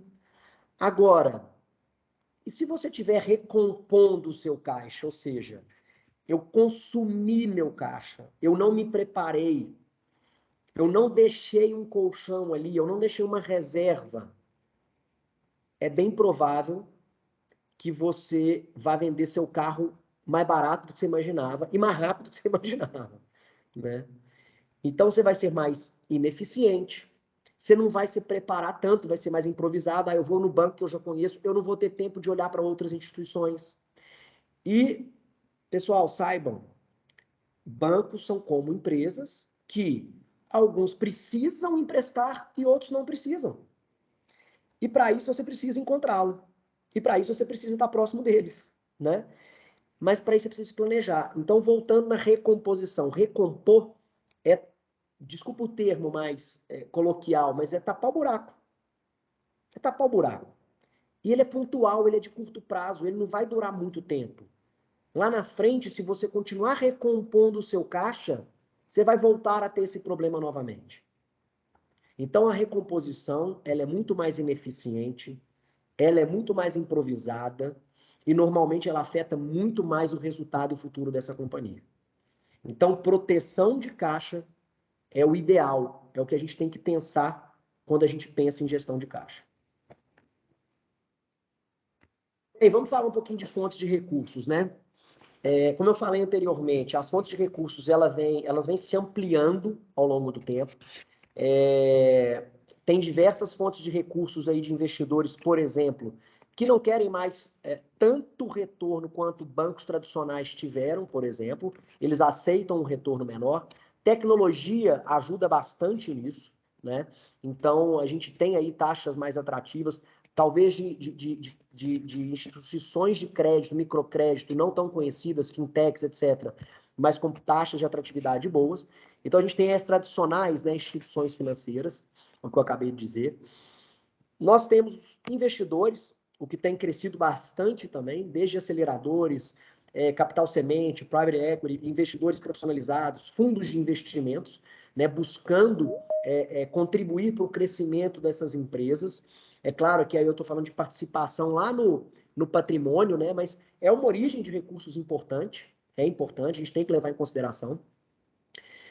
Agora, e se você estiver recompondo o seu caixa, ou seja, eu consumi meu caixa, eu não me preparei, eu não deixei um colchão ali, eu não deixei uma reserva, é bem provável que você vá vender seu carro mais barato do que você imaginava e mais rápido do que você imaginava, né? Então você vai ser mais ineficiente, você não vai se preparar tanto, vai ser mais improvisado. Ah, eu vou no banco que eu já conheço, eu não vou ter tempo de olhar para outras instituições. E, pessoal, saibam, bancos são como empresas que alguns precisam emprestar e outros não precisam. E para isso você precisa encontrá-lo. E para isso você precisa estar próximo deles, né? Mas para isso você precisa se planejar. Então, voltando na recomposição, recompor é, desculpa o termo mais coloquial, mas é tapar o buraco. É tapar o buraco. E ele é pontual, ele é de curto prazo, ele não vai durar muito tempo. Lá na frente, se você continuar recompondo o seu caixa, você vai voltar a ter esse problema novamente. Então, a recomposição, ela é muito mais ineficiente, ela é muito mais improvisada e, normalmente, ela afeta muito mais o resultado futuro dessa companhia. Então, proteção de caixa é o ideal, é o que a gente tem que pensar quando a gente pensa em gestão de caixa. E vamos falar um pouquinho de fontes de recursos, né? Como eu falei anteriormente, as fontes de recursos elas vêm se ampliando ao longo do tempo. Tem diversas fontes de recursos aí de investidores, por exemplo, que não querem mais tanto retorno quanto bancos tradicionais tiveram, por exemplo. Eles aceitam um retorno menor. Tecnologia ajuda bastante nisso, né? Então, a gente tem aí taxas mais atrativas, talvez de instituições de crédito, microcrédito, não tão conhecidas, fintechs, etc., mas com taxas de atratividade boas. Então, a gente tem as tradicionais, né, instituições financeiras, o que eu acabei de dizer. Nós temos investidores, o que tem crescido bastante também, desde aceleradores, capital semente, private equity, investidores profissionalizados, fundos de investimentos, né, buscando contribuir para o crescimento dessas empresas. É claro que aí eu estou falando de participação lá no patrimônio, né, mas é uma origem de recursos importante, a gente tem que levar em consideração.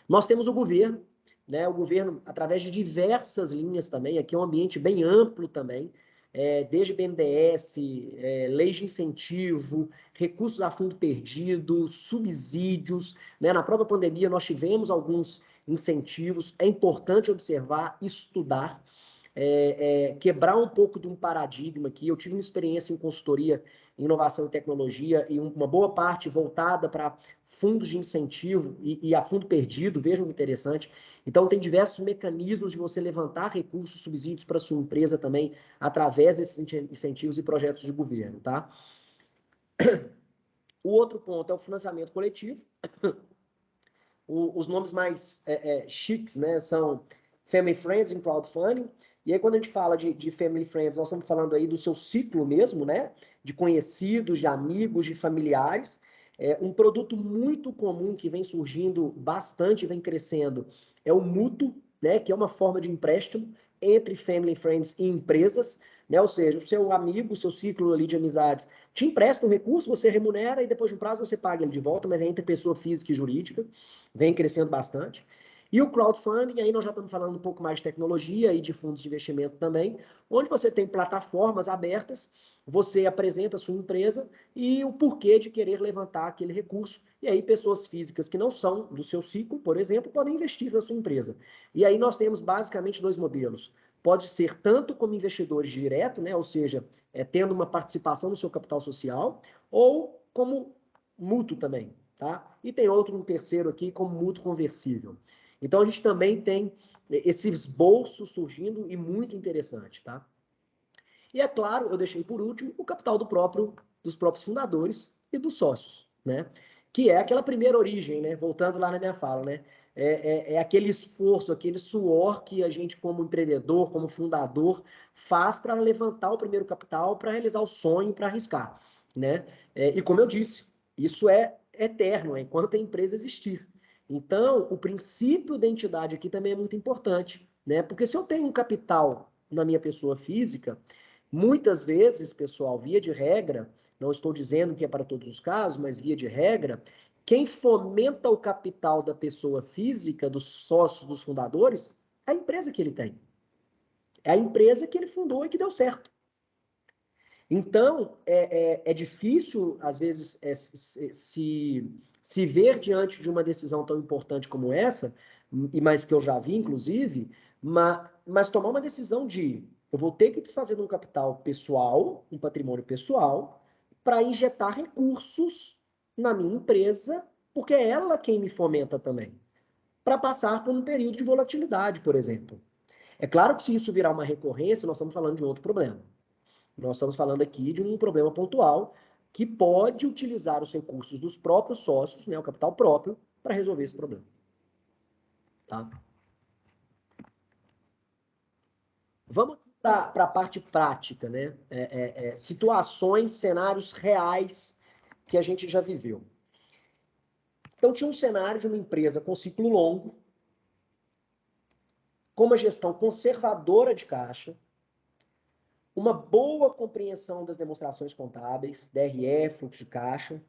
Nós temos o governo, né? O governo, através de diversas linhas também, aqui é um ambiente bem amplo também, desde BNDES, leis de incentivo, recursos a fundo perdido, subsídios, né? Na própria pandemia nós tivemos alguns incentivos, é importante observar, estudar, quebrar um pouco de um paradigma aqui. Eu tive uma experiência em consultoria em inovação e tecnologia e uma boa parte voltada para fundos de incentivo e a fundo perdido, vejam que interessante. Então, tem diversos mecanismos de você levantar recursos, subsídios para sua empresa também, através desses incentivos e projetos de governo, tá? O outro ponto é o financiamento coletivo. Os nomes mais chiques, né, são Family Friends em crowdfunding. E aí, quando a gente fala de Family Friends, nós estamos falando aí do seu ciclo mesmo, né? De conhecidos, de amigos, de familiares. Um produto muito comum que vem surgindo bastante, vem crescendo, é o mútuo, né? Que é uma forma de empréstimo entre Family Friends e empresas, né? Ou seja, o seu amigo, o seu ciclo ali de amizades te empresta um recurso, você remunera e depois de um prazo você paga ele de volta, mas é entre pessoa física e jurídica, vem crescendo bastante. E o crowdfunding, aí nós já estamos falando um pouco mais de tecnologia e de fundos de investimento também, onde você tem plataformas abertas, você apresenta a sua empresa e o porquê de querer levantar aquele recurso. E aí pessoas físicas que não são do seu ciclo, por exemplo, podem investir na sua empresa. E aí nós temos basicamente dois modelos. Pode ser tanto como investidores direto, né? Ou seja, tendo uma participação no seu capital social, ou como mútuo também, tá? E tem um terceiro aqui, como mútuo conversível. Então, a gente também tem esses bolsos surgindo e muito interessante, tá? E é claro, eu deixei por último o capital dos próprios fundadores e dos sócios, né? Que é aquela primeira origem, né? Voltando lá na minha fala, né? É aquele esforço, aquele suor que a gente, como empreendedor, como fundador, faz para levantar o primeiro capital, para realizar o sonho, para arriscar, né? E como eu disse, isso é eterno, enquanto a empresa existir. Então, o princípio da entidade aqui também é muito importante, né? Porque se eu tenho um capital na minha pessoa física, muitas vezes, pessoal, via de regra, não estou dizendo que é para todos os casos, mas via de regra, quem fomenta o capital da pessoa física, dos sócios, dos fundadores, é a empresa que ele tem. É a empresa que ele fundou e que deu certo. Então, é difícil, às vezes, se ver diante de uma decisão tão importante como essa, mas que eu já vi, inclusive, mas tomar uma decisão de eu vou ter que desfazer de um capital pessoal, um patrimônio pessoal, para injetar recursos na minha empresa, porque é ela quem me fomenta também, para passar por um período de volatilidade, por exemplo. É claro que se isso virar uma recorrência, nós estamos falando de outro problema. Nós estamos falando aqui de um problema pontual que pode utilizar os recursos dos próprios sócios, né, o capital próprio, para resolver esse problema. Tá? Vamos para a parte prática, né? Situações, cenários reais que a gente já viveu. Então, tinha um cenário de uma empresa com ciclo longo, com uma gestão conservadora de caixa, uma boa compreensão das demonstrações contábeis, DRE, fluxo de caixa,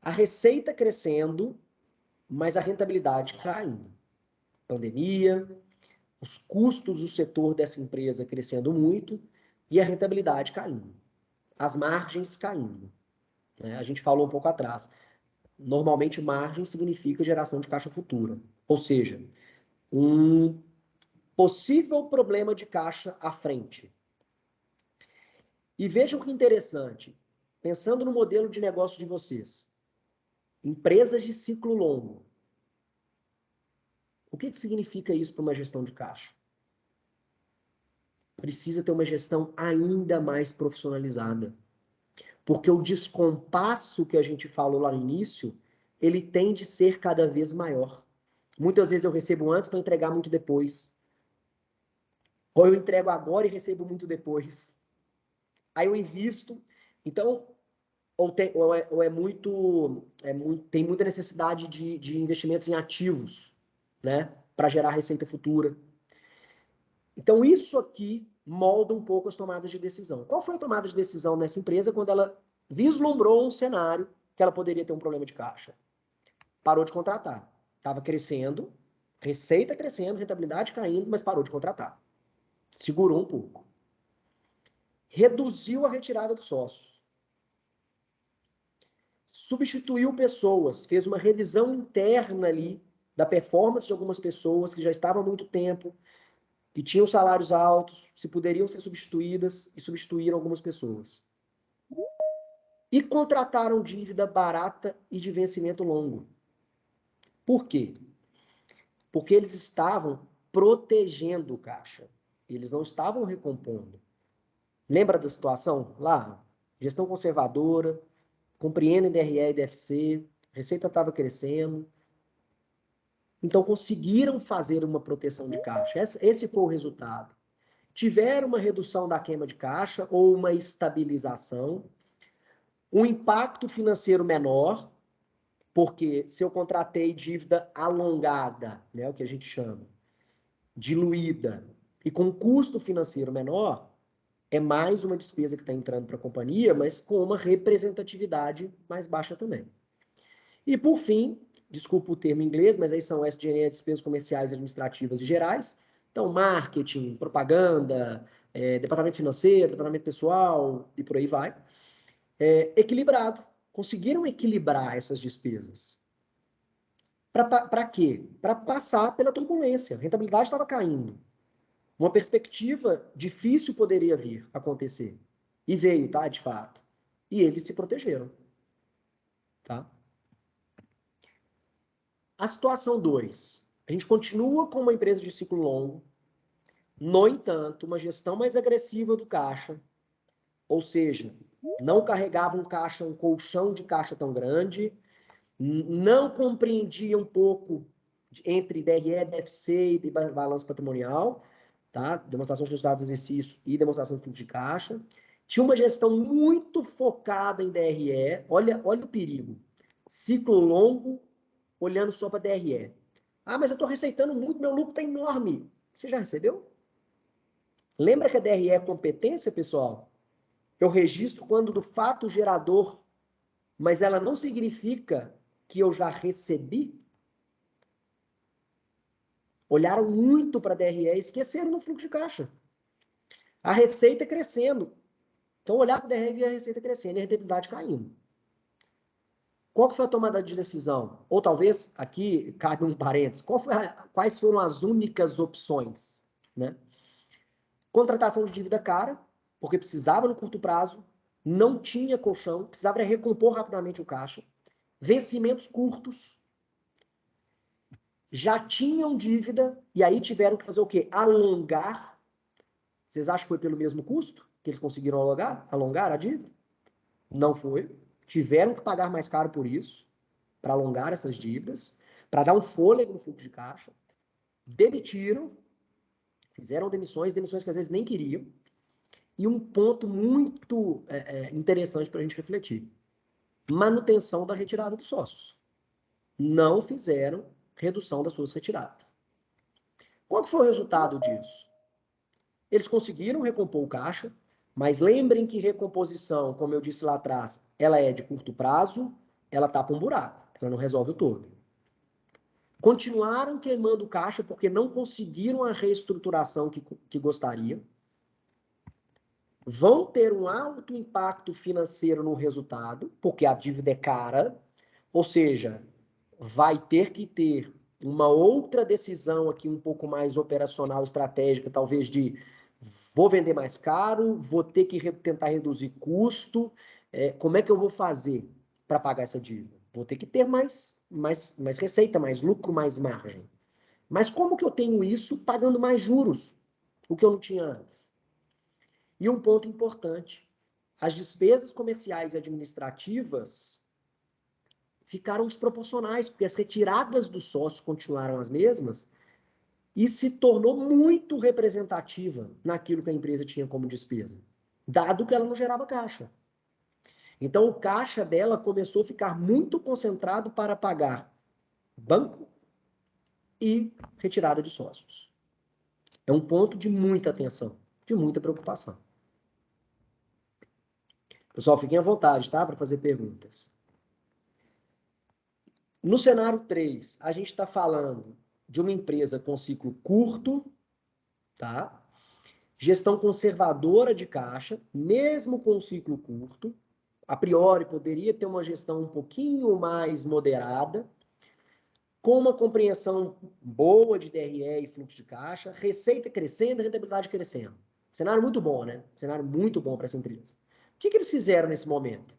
a receita crescendo, mas a rentabilidade caindo. Pandemia, os custos do setor dessa empresa crescendo muito e a rentabilidade caindo. As margens caindo. Né? A gente falou um pouco atrás. Normalmente, margem significa geração de caixa futura. Ou seja, um possível problema de caixa à frente. E vejam que interessante. Pensando no modelo de negócio de vocês. Empresas de ciclo longo. O que significa isso para uma gestão de caixa? Precisa ter uma gestão ainda mais profissionalizada. Porque o descompasso que a gente falou lá no início, ele tende a ser cada vez maior. Muitas vezes eu recebo antes para entregar muito depois. Ou eu entrego agora e recebo muito depois. Aí eu invisto. Então, tem muita necessidade de investimentos em ativos, né? Para gerar receita futura. Então, isso aqui molda um pouco as tomadas de decisão. Qual foi a tomada de decisão nessa empresa quando ela vislumbrou um cenário que ela poderia ter um problema de caixa? Parou de contratar. Estava crescendo, receita crescendo, rentabilidade caindo, mas parou de contratar. Segurou um pouco. reduziu a retirada dos sócios, substituiu pessoas, fez uma revisão interna ali da performance de algumas pessoas que já estavam há muito tempo, que tinham salários altos, se poderiam ser substituídas, e substituíram algumas pessoas. E contrataram dívida barata e de vencimento longo. Por quê? Porque eles estavam protegendo o caixa. Eles não estavam recompondo. Lembra da situação lá? Gestão conservadora, compreendem DRE e DFC, receita estava crescendo. Então conseguiram fazer uma proteção de caixa. Esse foi o resultado. Tiveram uma redução da queima de caixa ou uma estabilização, um impacto financeiro menor, porque se eu contratei dívida alongada, né, o que a gente chama, diluída, e com custo financeiro menor, é mais uma despesa que está entrando para a companhia, mas com uma representatividade mais baixa também. E por fim, desculpa o termo em inglês, mas aí são SG&A, despesas comerciais, administrativas e gerais. Então, marketing, propaganda, departamento financeiro, departamento pessoal e por aí vai. Equilibrado. Conseguiram equilibrar essas despesas. Para quê? Para passar pela turbulência. A rentabilidade estava caindo. Uma perspectiva difícil poderia vir a acontecer. E veio, tá? De fato. E eles se protegeram. Tá? A situação 2. A gente continua com uma empresa de ciclo longo. No entanto, uma gestão mais agressiva do caixa. Ou seja, não carregava um caixa, um colchão de caixa tão grande. Não compreendia um pouco entre DRE, DFC e balanço patrimonial, tá? Demonstração de resultados de exercício e demonstração de fluxo de caixa. Tinha uma gestão muito focada em DRE. Olha o perigo. Ciclo longo, olhando só para DRE. Ah, mas eu estou receitando muito, meu lucro está enorme. Você já recebeu? Lembra que a DRE é competência, pessoal? Eu registro quando do fato gerador, mas ela não significa que eu já recebi. Olharam muito para a DRE e esqueceram no fluxo de caixa. A receita crescendo. Então, olhar para a DRE e a receita crescendo e a rentabilidade caindo. Qual que foi a tomada de decisão? Ou talvez, aqui cabe um parênteses, quais foram as únicas opções? Né? Contratação de dívida cara, porque precisava no curto prazo, não tinha colchão, precisava recompor rapidamente o caixa. Vencimentos curtos, já tinham dívida, e aí tiveram que fazer o quê? Alongar. Vocês acham que foi pelo mesmo custo que eles conseguiram alongar a dívida? Não foi. Tiveram que pagar mais caro por isso, para alongar essas dívidas, para dar um fôlego no fluxo de caixa. Demitiram, fizeram demissões que às vezes nem queriam. E um ponto muito interessante para a gente refletir. Manutenção da retirada dos sócios. Não fizeram redução das suas retiradas. Qual que foi o resultado disso? Eles conseguiram recompor o caixa, mas lembrem que recomposição, como eu disse lá atrás, ela é de curto prazo, ela tapa um buraco, ela não resolve o todo. Continuaram queimando o caixa porque não conseguiram a reestruturação que gostariam. Vão ter um alto impacto financeiro no resultado, porque a dívida é cara, ou seja, vai ter que ter uma outra decisão aqui um pouco mais operacional, estratégica, talvez de vou vender mais caro, vou ter que tentar reduzir custo, como é que eu vou fazer para pagar essa dívida? Vou ter que ter mais receita, mais lucro, mais margem. Mas como que eu tenho isso pagando mais juros, o que eu não tinha antes? E um ponto importante, as despesas comerciais e administrativas ficaram desproporcionais, porque as retiradas dos sócios continuaram as mesmas e se tornou muito representativa naquilo que a empresa tinha como despesa, dado que ela não gerava caixa. Então, o caixa dela começou a ficar muito concentrado para pagar banco e retirada de sócios. É um ponto de muita atenção, de muita preocupação. Pessoal, fiquem à vontade, tá? Para fazer perguntas. No cenário 3, a gente está falando de uma empresa com ciclo curto, tá? gestão conservadora de caixa, mesmo com um ciclo curto. A priori, poderia ter uma gestão um pouquinho mais moderada, com uma compreensão boa de DRE e fluxo de caixa, receita crescendo, rentabilidade crescendo. Cenário muito bom, né? Cenário muito bom para essa empresa. O que eles fizeram nesse momento?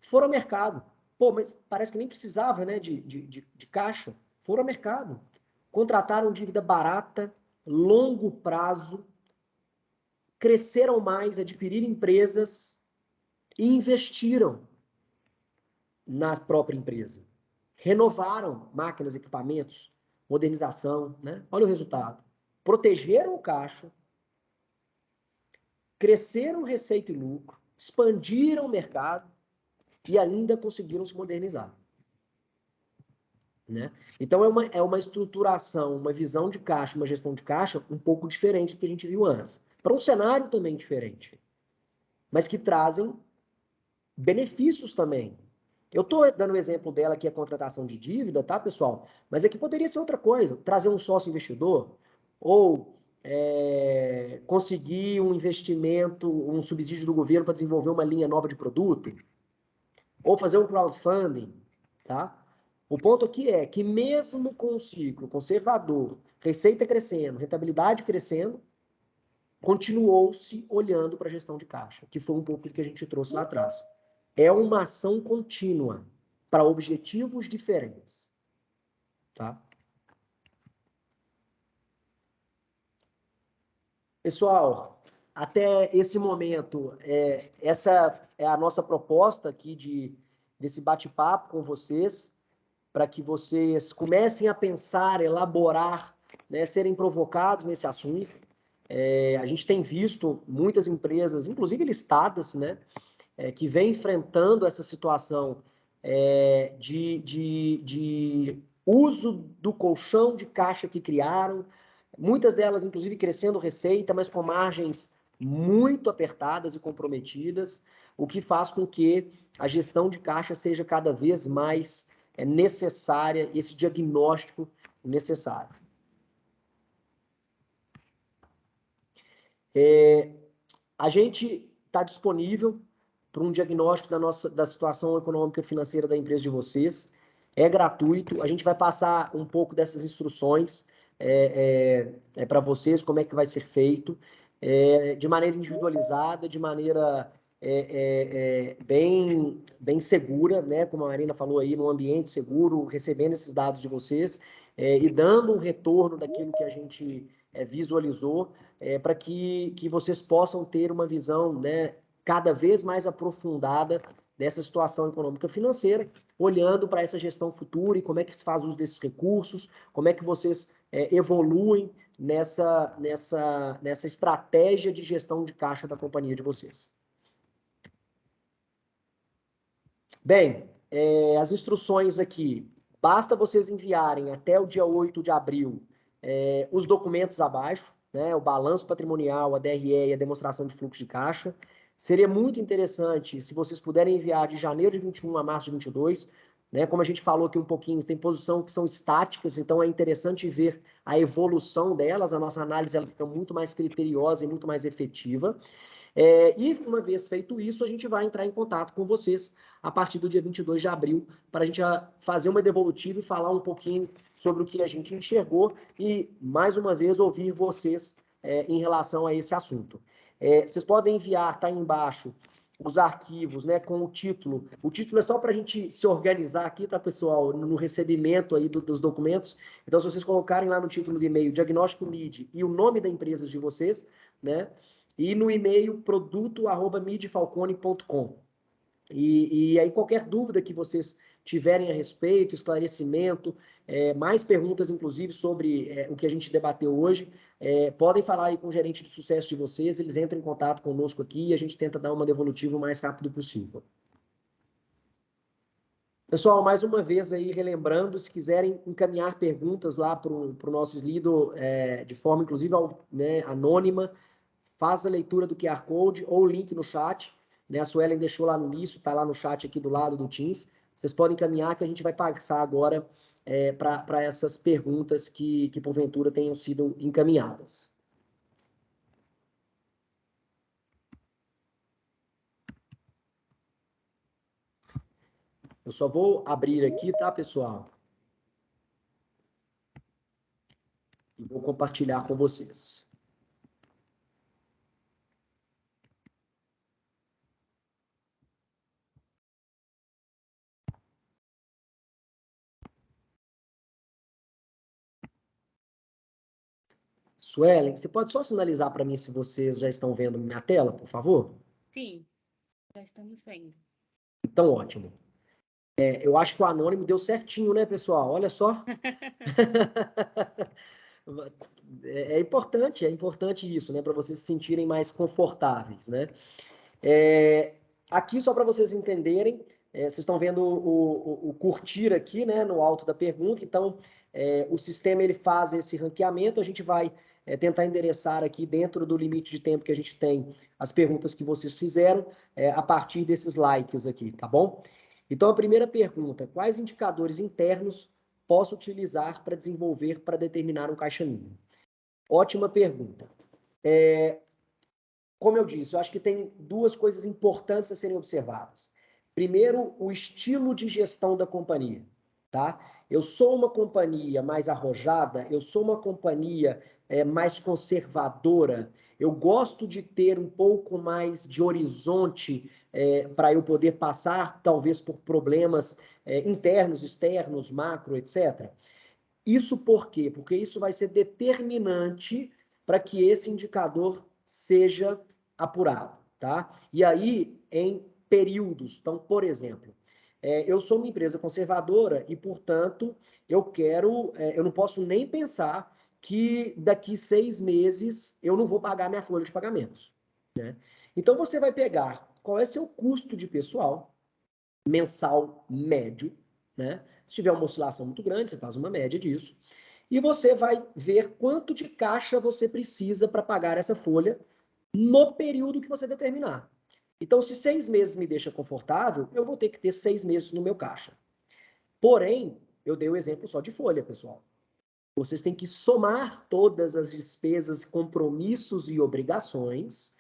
Foram ao mercado. Pô, mas parece que nem precisava, né, de caixa. Foram ao mercado. Contrataram dívida barata, longo prazo, cresceram mais, adquiriram empresas e investiram na própria empresa. Renovaram máquinas, equipamentos, modernização, né? Olha o resultado. Protegeram o caixa, cresceram receita e lucro, expandiram o mercado e ainda conseguiram se modernizar. Né? Então, é uma estruturação, uma visão de caixa, uma gestão de caixa um pouco diferente do que a gente viu antes. Para um cenário também diferente, mas que trazem benefícios também. Eu estou dando o exemplo dela que é contratação de dívida, tá, pessoal? Mas aqui poderia ser outra coisa, trazer um sócio investidor ou conseguir um investimento, um subsídio do governo para desenvolver uma linha nova de produto, ou fazer um crowdfunding, tá? O ponto aqui é que mesmo com um ciclo conservador, receita crescendo, rentabilidade crescendo, continuou-se olhando para a gestão de caixa, que foi um pouco do que a gente trouxe lá atrás. É uma ação contínua para objetivos diferentes, tá? Pessoal, até esse momento, essa é a nossa proposta aqui desse bate-papo com vocês, para que vocês comecem a pensar, elaborar, né, serem provocados nesse assunto. A gente tem visto muitas empresas, inclusive listadas, né, que vem enfrentando essa situação de uso do colchão de caixa que criaram, muitas delas, inclusive, crescendo receita, mas com margens muito apertadas e comprometidas, o que faz com que a gestão de caixa seja cada vez mais necessária, esse diagnóstico necessário. A gente está disponível para um diagnóstico da situação econômica e financeira da empresa de vocês. É gratuito, a gente vai passar um pouco dessas instruções para vocês, como é que vai ser feito, de maneira individualizada, de maneira bem segura, né? Como a Marina falou aí, num ambiente seguro, recebendo esses dados de vocês e dando um retorno daquilo que a gente visualizou, para que vocês possam ter uma visão, né, cada vez mais aprofundada dessa situação econômica financeira, olhando para essa gestão futura e como é que se faz uso desses recursos, como é que vocês evoluem nessa estratégia de gestão de caixa da companhia de vocês. Bem, as instruções aqui, basta vocês enviarem até o dia 8 de abril os documentos abaixo, né, o balanço patrimonial, a DRE e a demonstração de fluxo de caixa. Seria muito interessante se vocês puderem enviar de janeiro de 21 a março de 22, né, como a gente falou aqui um pouquinho, tem posições que são estáticas, então é interessante ver a evolução delas, a nossa análise ela fica muito mais criteriosa e muito mais efetiva. E uma vez feito isso, a gente vai entrar em contato com vocês a partir do dia 22 de abril, para a gente fazer uma devolutiva e falar um pouquinho sobre o que a gente enxergou e, mais uma vez, ouvir vocês em relação a esse assunto. Vocês podem enviar, tá aí embaixo, os arquivos, né, com o título. O título é só para a gente se organizar aqui, tá, pessoal, no recebimento aí dos documentos. Então, se vocês colocarem lá no título do e-mail, diagnóstico MID e o nome da empresa de vocês, né, e no e-mail produto@midfalcone.com. E aí qualquer dúvida que vocês tiverem a respeito, esclarecimento, mais perguntas, inclusive, sobre o que a gente debateu hoje, podem falar aí com o gerente de sucesso de vocês, eles entram em contato conosco aqui e a gente tenta dar uma devolutiva o mais rápido possível. Pessoal, mais uma vez aí, relembrando, se quiserem encaminhar perguntas lá para o nosso Slido, de forma, inclusive, né, anônima, faz a leitura do QR Code ou o link no chat, né? A Suelen deixou lá no início, está lá no chat aqui do lado do Teams. Vocês podem encaminhar que a gente vai passar agora para essas perguntas que porventura tenham sido encaminhadas. Eu só vou abrir aqui, tá, pessoal? E vou compartilhar com vocês. Suelen, você pode só sinalizar para mim se vocês já estão vendo minha tela, por favor? Sim, já estamos vendo. Então, ótimo. Eu acho que o anônimo deu certinho, né, pessoal? Olha só. É importante isso, né, para vocês se sentirem mais confortáveis, né? Aqui, só para vocês entenderem, vocês estão vendo o curtir aqui, né, no alto da pergunta. Então, o sistema ele faz esse ranqueamento, a gente vai tentar endereçar aqui dentro do limite de tempo que a gente tem as perguntas que vocês fizeram a partir desses likes aqui, tá bom? Então, a primeira pergunta: quais indicadores internos posso utilizar para desenvolver, para determinar um caixa mínimo? Ótima pergunta. Como eu disse, eu acho que tem duas coisas importantes a serem observadas. Primeiro, o estilo de gestão da companhia, tá? Eu sou uma companhia mais arrojada, eu sou uma companhia mais conservadora, eu gosto de ter um pouco mais de horizonte para eu poder passar, talvez, por problemas internos, externos, macro, etc. Isso por quê? Porque isso vai ser determinante para que esse indicador seja apurado, tá? E aí, em períodos. Então, por exemplo, eu sou uma empresa conservadora e, portanto, eu não posso nem pensar que daqui 6 meses eu não vou pagar minha folha de pagamentos, né? Então, você vai pegar qual é seu custo de pessoal mensal médio, né? Se tiver uma oscilação muito grande, você faz uma média disso. E você vai ver quanto de caixa você precisa para pagar essa folha no período que você determinar. Então, se 6 meses me deixa confortável, eu vou ter que ter 6 meses no meu caixa. Porém, eu dei o exemplo só de folha, pessoal. Vocês têm que somar todas as despesas, compromissos e obrigações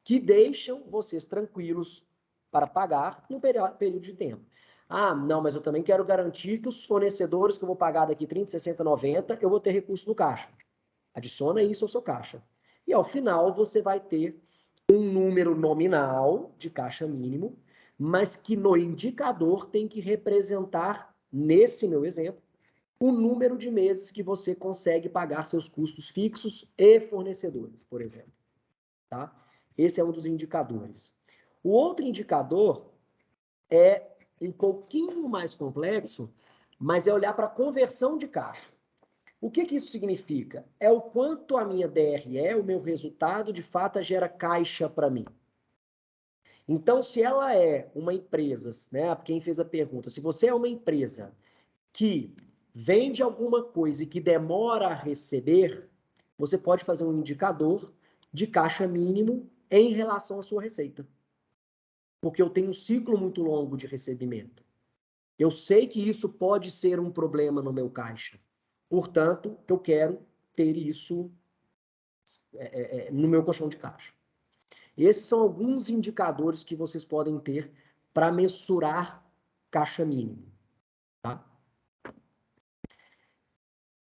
que deixam vocês tranquilos para pagar no período de tempo. Ah, não, mas eu também quero garantir que os fornecedores que eu vou pagar daqui 30, 60, 90, eu vou ter recurso no caixa. Adiciona isso ao seu caixa. E ao final você vai ter um número nominal de caixa mínimo, mas que no indicador tem que representar, nesse meu exemplo, o número de meses que você consegue pagar seus custos fixos e fornecedores, por exemplo. Tá? Esse é um dos indicadores. O outro indicador é um pouquinho mais complexo, mas é olhar para a conversão de caixa. O que isso significa? É o quanto a minha DRE, o meu resultado, de fato, gera caixa para mim. Então, se ela é uma empresa, né? Quem fez a pergunta, se você é uma empresa que vende alguma coisa e que demora a receber, você pode fazer um indicador de caixa mínimo em relação à sua receita. Porque eu tenho um ciclo muito longo de recebimento. Eu sei que isso pode ser um problema no meu caixa. Portanto, eu quero ter isso no meu colchão de caixa. Esses são alguns indicadores que vocês podem ter para mensurar caixa mínimo. Tá?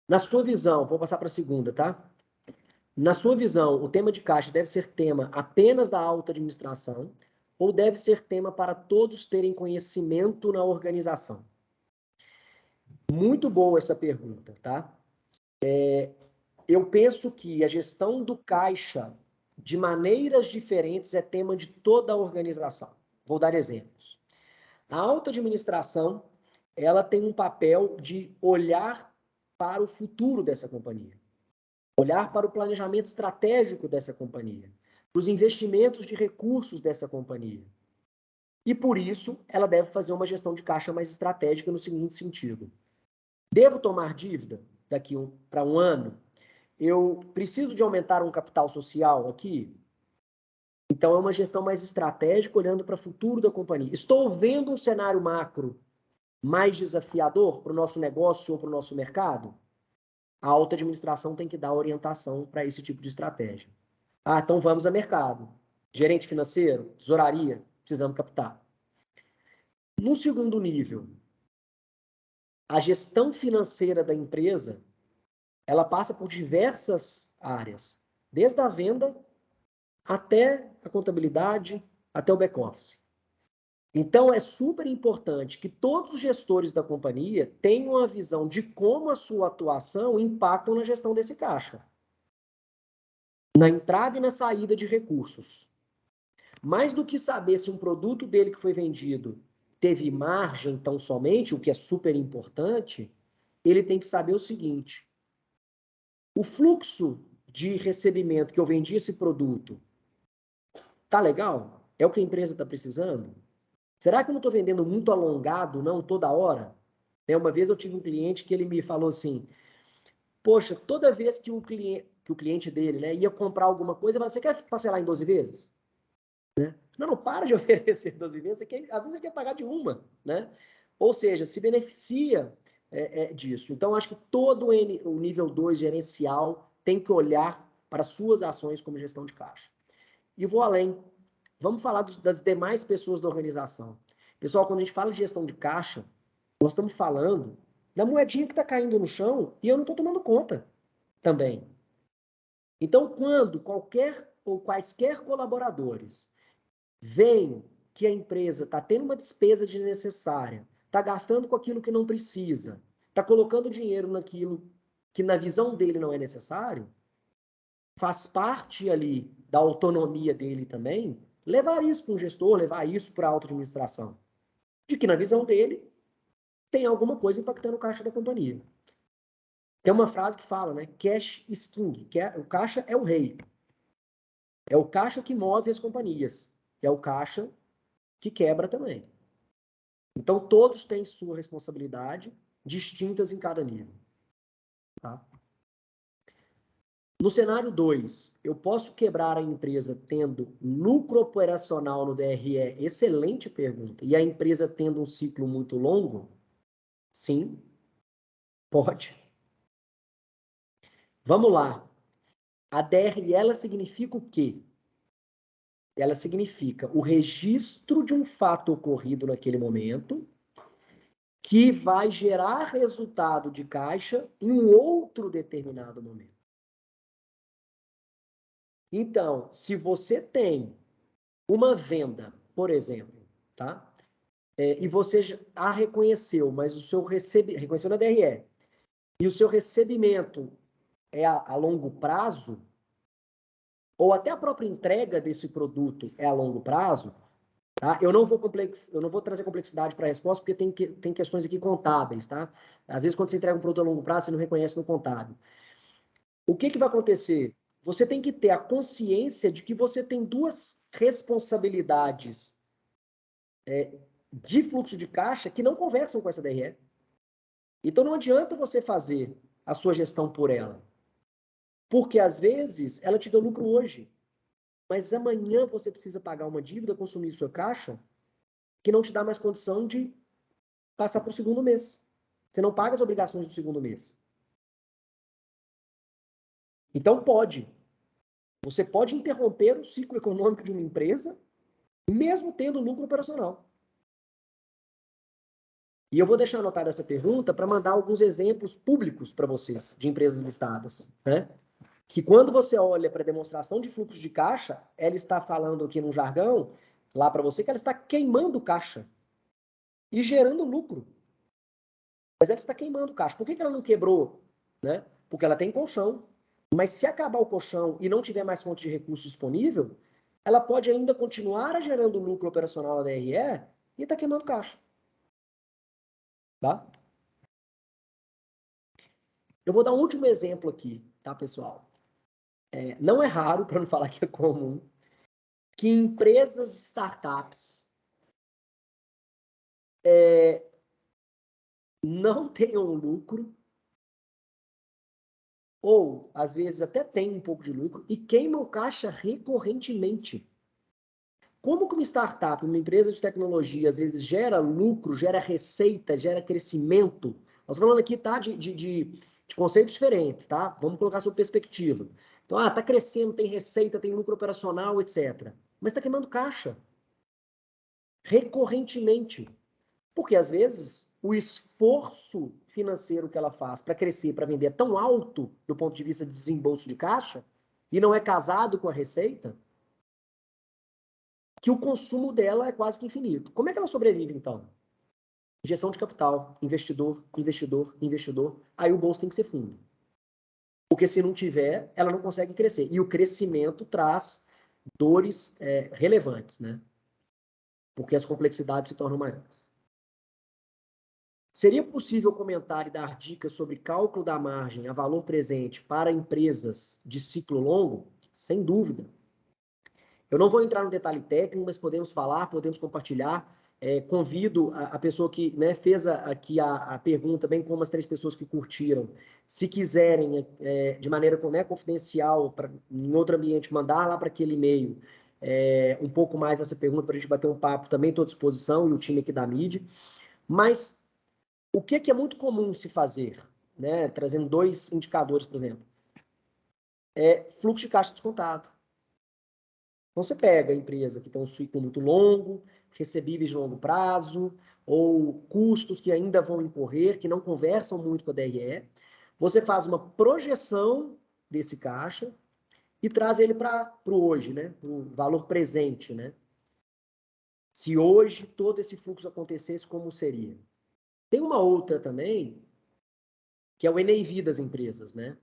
Na sua visão, vou passar para a segunda, tá? Na sua visão, o tema de caixa deve ser tema apenas da alta administração ou deve ser tema para todos terem conhecimento na organização? Muito boa essa pergunta, tá? Eu penso que a gestão do caixa de maneiras diferentes é tema de toda a organização. Vou dar exemplos. A alta administração, ela tem um papel de olhar para o futuro dessa companhia. Olhar para o planejamento estratégico dessa companhia, para os investimentos de recursos dessa companhia. E por isso, ela deve fazer uma gestão de caixa mais estratégica no seguinte sentido: devo tomar dívida daqui para um ano? Eu preciso de aumentar um capital social aqui? Então, é uma gestão mais estratégica, olhando para o futuro da companhia. Estou vendo um cenário macro mais desafiador para o nosso negócio ou para o nosso mercado? A alta administração tem que dar orientação para esse tipo de estratégia. Ah, então vamos a mercado. Gerente financeiro, tesouraria, precisamos captar. No segundo nível, a gestão financeira da empresa, ela passa por diversas áreas, desde a venda até a contabilidade, até o back-office. Então, é super importante que todos os gestores da companhia tenham uma visão de como a sua atuação impacta na gestão desse caixa, na entrada e na saída de recursos. Mais do que saber se um produto dele que foi vendido teve margem tão somente, o que é super importante, ele tem que saber o seguinte: o fluxo de recebimento que eu vendi esse produto tá legal? É o que a empresa está precisando? Será que eu não estou vendendo muito alongado, não toda hora? Uma vez eu tive um cliente que ele me falou assim: poxa, toda vez que o cliente dele, né, ia comprar alguma coisa, ele falava: você quer parcelar em 12 vezes? Né? Não, para de oferecer 12 vezes, às vezes você quer pagar de uma, né? Ou seja, se beneficia disso. Então, acho que todo o nível 2 gerencial tem que olhar para suas ações como gestão de caixa. E vou além. Vamos falar das demais pessoas da organização. Pessoal, quando a gente fala de gestão de caixa, nós estamos falando da moedinha que está caindo no chão e eu não estou tomando conta também. Então, quando qualquer ou quaisquer colaboradores veem que a empresa está tendo uma despesa desnecessária, está gastando com aquilo que não precisa, está colocando dinheiro naquilo que na visão dele não é necessário, faz parte ali da autonomia dele também levar isso para um gestor, levar isso para a auto-administração. De que na visão dele tem alguma coisa impactando o caixa da companhia. Tem uma frase que fala, né? Cash is king. O caixa é o rei. É o caixa que move as companhias. É o caixa que quebra também. Então, todos têm sua responsabilidade, distintas em cada nível. Tá? No cenário 2, eu posso quebrar a empresa tendo lucro operacional no DRE? Excelente pergunta. E a empresa tendo um ciclo muito longo? Sim, pode. Vamos lá. A DRE, ela significa o quê? Ela significa o registro de um fato ocorrido naquele momento que vai gerar resultado de caixa em um outro determinado momento. Então, se você tem uma venda, por exemplo, tá? E você a reconheceu, mas o seu reconheceu na DRE, e o seu recebimento é a longo prazo, ou até a própria entrega desse produto é a longo prazo, tá? Eu não vou trazer complexidade para a resposta, porque tem questões aqui contábeis, tá? Às vezes, quando você entrega um produto a longo prazo, você não reconhece no contábil. O que vai acontecer? Você tem que ter a consciência de que você tem duas responsabilidades de fluxo de caixa que não conversam com essa DRE. Então, não adianta você fazer a sua gestão por ela. Porque, às vezes, ela te deu lucro hoje. Mas amanhã você precisa pagar uma dívida, consumir sua caixa, que não te dá mais condição de passar para o segundo mês. Você não paga as obrigações do segundo mês. Então, pode. Você pode interromper o ciclo econômico de uma empresa, mesmo tendo lucro operacional. E eu vou deixar anotada essa pergunta para mandar alguns exemplos públicos para vocês, de empresas listadas, né? Que quando você olha para a demonstração de fluxo de caixa, ela está falando aqui num jargão, lá para você, que ela está queimando caixa e gerando lucro. Mas ela está queimando caixa. Por que ela não quebrou? Né? Porque ela tem colchão. Mas se acabar o colchão e não tiver mais fonte de recurso disponível, ela pode ainda continuar gerando lucro operacional na DRE e está queimando caixa. Tá? Eu vou dar um último exemplo aqui, tá, pessoal? Não é raro, para não falar que é comum, que empresas de startups não tenham lucro, ou às vezes até tem um pouco de lucro, e queimam caixa recorrentemente. Como que uma startup, uma empresa de tecnologia, às vezes gera lucro, gera receita, gera crescimento? Nós estamos falando aqui, tá, de conceitos diferentes, tá? Vamos colocar sob perspectiva. Então, tá crescendo, tem receita, tem lucro operacional, etc. Mas está queimando caixa. Recorrentemente. Porque, às vezes, o esforço financeiro que ela faz para crescer, para vender é tão alto do ponto de vista de desembolso de caixa, e não é casado com a receita, que o consumo dela é quase que infinito. Como é que ela sobrevive, então? Injeção de capital, investidor, investidor, investidor. Aí o bolso tem que ser fundo. Porque se não tiver, ela não consegue crescer. E o crescimento traz dores relevantes, né? Porque as complexidades se tornam maiores. Seria possível comentar e dar dicas sobre cálculo da margem a valor presente para empresas de ciclo longo? Sem dúvida. Eu não vou entrar no detalhe técnico, mas podemos falar, podemos compartilhar. Convido a pessoa que, né, fez aqui a pergunta, bem como as 3 pessoas que curtiram, se quiserem, de maneira, né, confidencial, em outro ambiente, mandar lá para aquele e-mail um pouco mais essa pergunta para a gente bater um papo, também estou à disposição, e o time aqui da mídia. Mas o que é muito comum se fazer, né, trazendo 2 indicadores, por exemplo, fluxo de caixa descontado. Então, você pega a empresa que tem um ciclo muito longo, recebíveis de longo prazo, ou custos que ainda vão incorrer, que não conversam muito com a DRE, você faz uma projeção desse caixa e traz ele para o hoje, né? Para o valor presente, né? Se hoje todo esse fluxo acontecesse, como seria? Tem uma outra também, que é o NAV das empresas, né?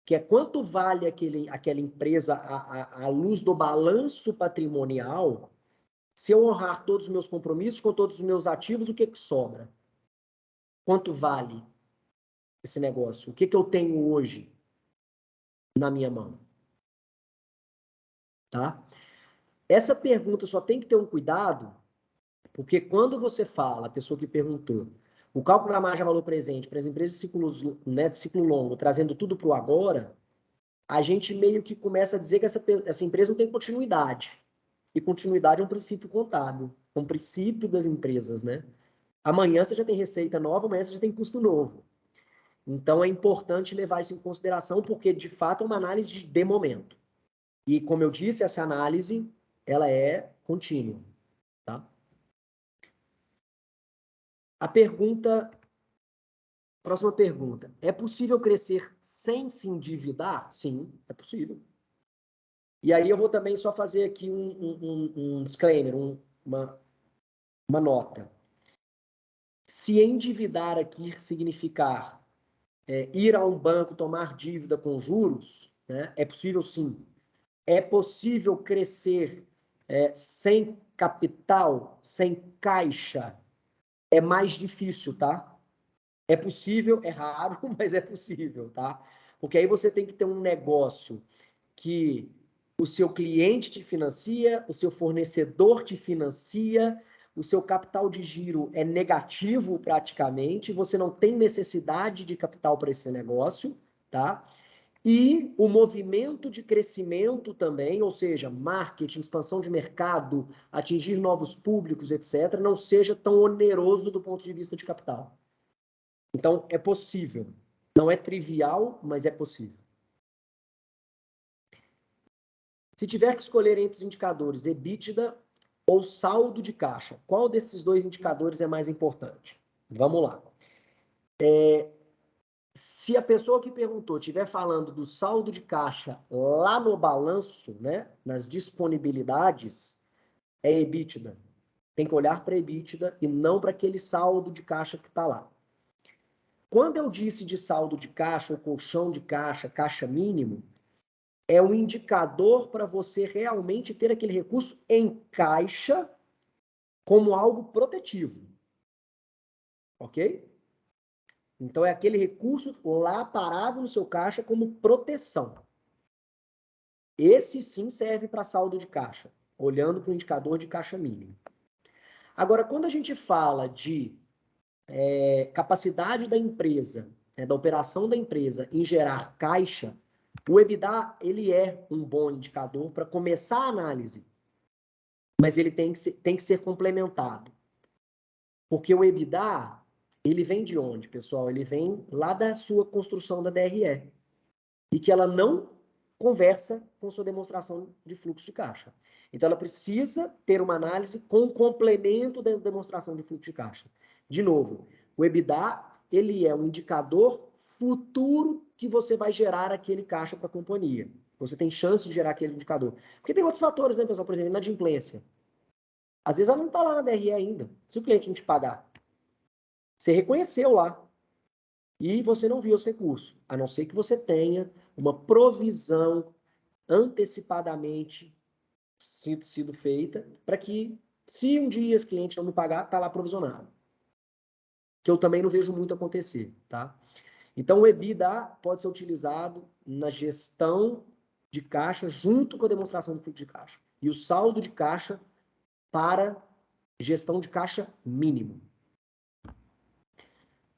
Que é quanto vale aquela empresa à luz do balanço patrimonial. Se eu honrar todos os meus compromissos com todos os meus ativos, o que sobra? Quanto vale esse negócio? O que eu tenho hoje na minha mão? Tá? Essa pergunta só tem que ter um cuidado, porque quando você fala, a pessoa que perguntou, o cálculo da margem a valor presente para as empresas de ciclo longo, trazendo tudo para o agora, a gente meio que começa a dizer que essa empresa não tem continuidade. E continuidade é um princípio contábil, é um princípio das empresas, né? Amanhã você já tem receita nova, amanhã você já tem custo novo. Então é importante levar isso em consideração, porque de fato é uma análise de momento. E como eu disse, essa análise ela é contínua, tá? Próxima pergunta. É possível crescer sem se endividar? Sim, é possível. E aí eu vou também só fazer aqui um disclaimer, uma nota. Se endividar aqui significar ir a um banco tomar dívida com juros, né, é possível sim. É possível crescer sem capital, sem caixa? É mais difícil, tá? É possível, é raro, mas é possível, tá? Porque aí você tem que ter um negócio que o seu cliente te financia, o seu fornecedor te financia, o seu capital de giro é negativo praticamente, você não tem necessidade de capital para esse negócio, tá? E o movimento de crescimento também, ou seja, marketing, expansão de mercado, atingir novos públicos, etc., não seja tão oneroso do ponto de vista de capital. Então, é possível. Não é trivial, mas é possível. Se tiver que escolher entre os indicadores EBITDA ou saldo de caixa, qual desses 2 indicadores é mais importante? Vamos lá. Se a pessoa que perguntou estiver falando do saldo de caixa lá no balanço, né, nas disponibilidades, é EBITDA. Tem que olhar para EBITDA e não para aquele saldo de caixa que está lá. Quando eu disse de saldo de caixa, ou colchão de caixa, caixa mínimo, é um indicador para você realmente ter aquele recurso em caixa como algo protetivo. Ok? Então, é aquele recurso lá parado no seu caixa como proteção. Esse sim serve para saldo de caixa, olhando para o indicador de caixa mínimo. Agora, quando a gente fala de capacidade da empresa, da operação da empresa em gerar caixa, o EBITDA ele é um bom indicador para começar a análise, mas ele tem que ser complementado. Porque o EBITDA, ele vem de onde, pessoal? Ele vem lá da sua construção da DRE. E que ela não conversa com sua demonstração de fluxo de caixa. Então, ela precisa ter uma análise com complemento da demonstração de fluxo de caixa. De novo, o EBITDA, ele é um indicador futuro que você vai gerar aquele caixa para a companhia. Você tem chance de gerar aquele indicador. Porque tem outros fatores, né, pessoal? Por exemplo, inadimplência. Às vezes ela não está lá na DRE ainda. Se o cliente não te pagar, você reconheceu lá e você não viu os recursos. A não ser que você tenha uma provisão antecipadamente sido feita para que, se um dia esse cliente não me pagar, está lá provisionado. Que eu também não vejo muito acontecer, tá? Então, o EBITDA pode ser utilizado na gestão de caixa junto com a demonstração do fluxo de caixa. E o saldo de caixa para gestão de caixa mínimo.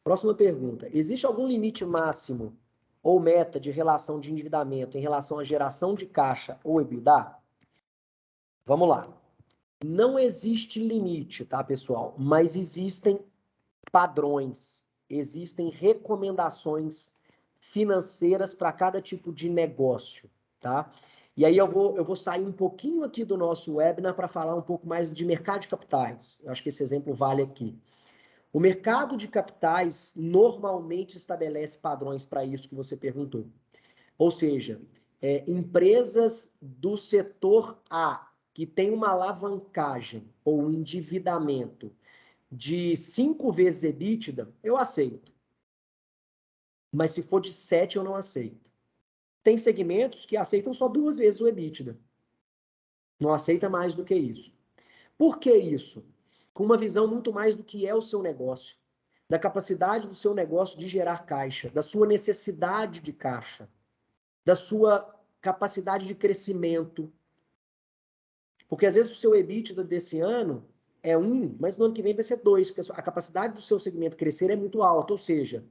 Próxima pergunta. Existe algum limite máximo ou meta de relação de endividamento em relação à geração de caixa ou EBITDA? Vamos lá. Não existe limite, tá, pessoal? Mas existem padrões, existem recomendações financeiras para cada tipo de negócio, tá? E aí eu vou sair um pouquinho aqui do nosso webinar para falar um pouco mais de mercado de capitais. Eu acho que esse exemplo vale aqui. O mercado de capitais normalmente estabelece padrões para isso que você perguntou. Ou seja, empresas do setor A que tem uma alavancagem ou um endividamento de 5 vezes EBITDA, eu aceito. Mas se for de 7, eu não aceito. Tem segmentos que aceitam só 2 vezes o EBITDA. Não aceita mais do que isso. Por que isso? Com uma visão muito mais do que é o seu negócio, da capacidade do seu negócio de gerar caixa, da sua necessidade de caixa, da sua capacidade de crescimento. Porque às vezes o seu EBITDA desse ano é 1, mas no ano que vem vai ser 2, porque a capacidade do seu segmento crescer é muito alta, ou seja,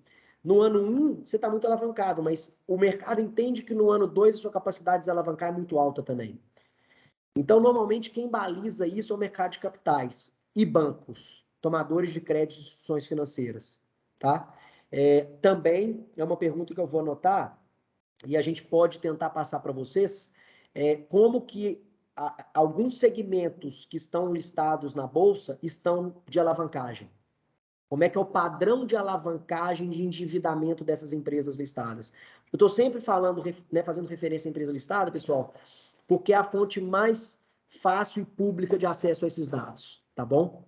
no ano 1 você está muito alavancado, mas o mercado entende que no ano 2 a sua capacidade de se alavancar é muito alta também. Então, normalmente, quem baliza isso é o mercado de capitais e bancos, tomadores de crédito de instituições financeiras, tá? Também é uma pergunta que eu vou anotar e a gente pode tentar passar para vocês como que alguns segmentos que estão listados na Bolsa estão de alavancagem. Como é que é o padrão de alavancagem de endividamento dessas empresas listadas? Eu estou sempre falando, né, fazendo referência à empresa listada, pessoal, porque é a fonte mais fácil e pública de acesso a esses dados, tá bom?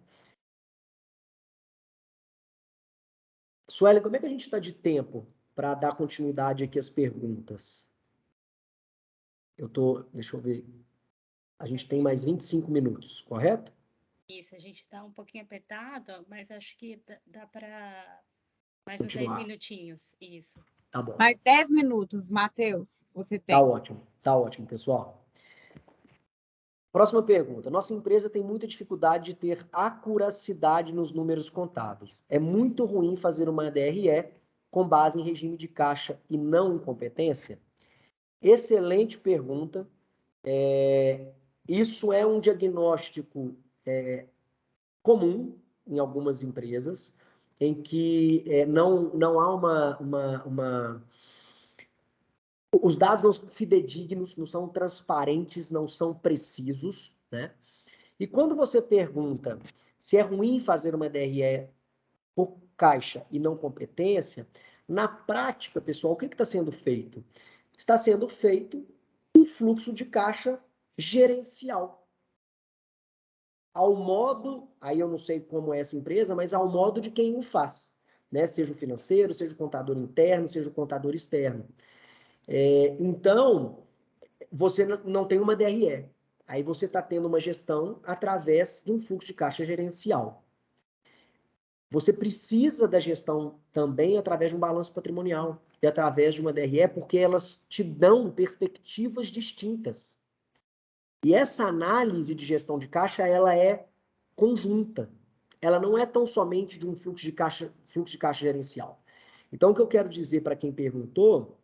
Suelen, como é que a gente está de tempo para dar continuidade aqui às perguntas? Deixa eu ver, a gente tem mais 25 minutos, correto? Isso, a gente está um pouquinho apertado, mas acho que dá para mais uns 10 Continuar. minutinhos. Isso. Tá bom. Mais 10 minutos, Matheus, você tem. Tá ótimo, pessoal. Próxima pergunta. Nossa empresa tem muita dificuldade de ter acuracidade nos números contábeis. É muito ruim fazer uma DRE com base em regime de caixa e não em competência? Excelente pergunta. Isso é um diagnóstico comum em algumas empresas, em que não há os dados não são fidedignos, não são transparentes, não são precisos, né? E quando você pergunta se é ruim fazer uma DRE por caixa e não competência, na prática, pessoal, o que está sendo feito? Está sendo feito um fluxo de caixa gerencial. Ao modo, aí eu não sei como é essa empresa, mas ao modo de quem o faz, né? Seja o financeiro, seja o contador interno, seja o contador externo. Então, você não tem uma DRE. Aí você está tendo uma gestão através de um fluxo de caixa gerencial. Você precisa da gestão também através de um balanço patrimonial e através de uma DRE, porque elas te dão perspectivas distintas. E essa análise de gestão de caixa, ela é conjunta. Ela não é tão somente de um fluxo de caixa gerencial. Então, o que eu quero dizer para quem perguntou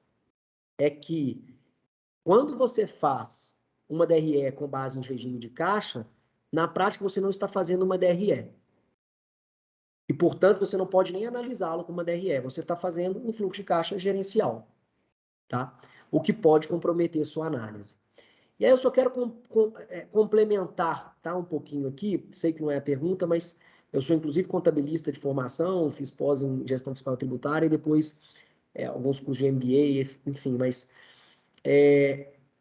é que quando você faz uma DRE com base em regime de caixa, na prática você não está fazendo uma DRE. E, portanto, você não pode nem analisá-lo como uma DRE. Você está fazendo um fluxo de caixa gerencial, tá? O que pode comprometer sua análise. E aí eu só quero complementar, tá, um pouquinho aqui, sei que não é a pergunta, mas Eu sou, inclusive, contabilista de formação, fiz pós em gestão fiscal tributária e depois alguns cursos de MBA, enfim, mas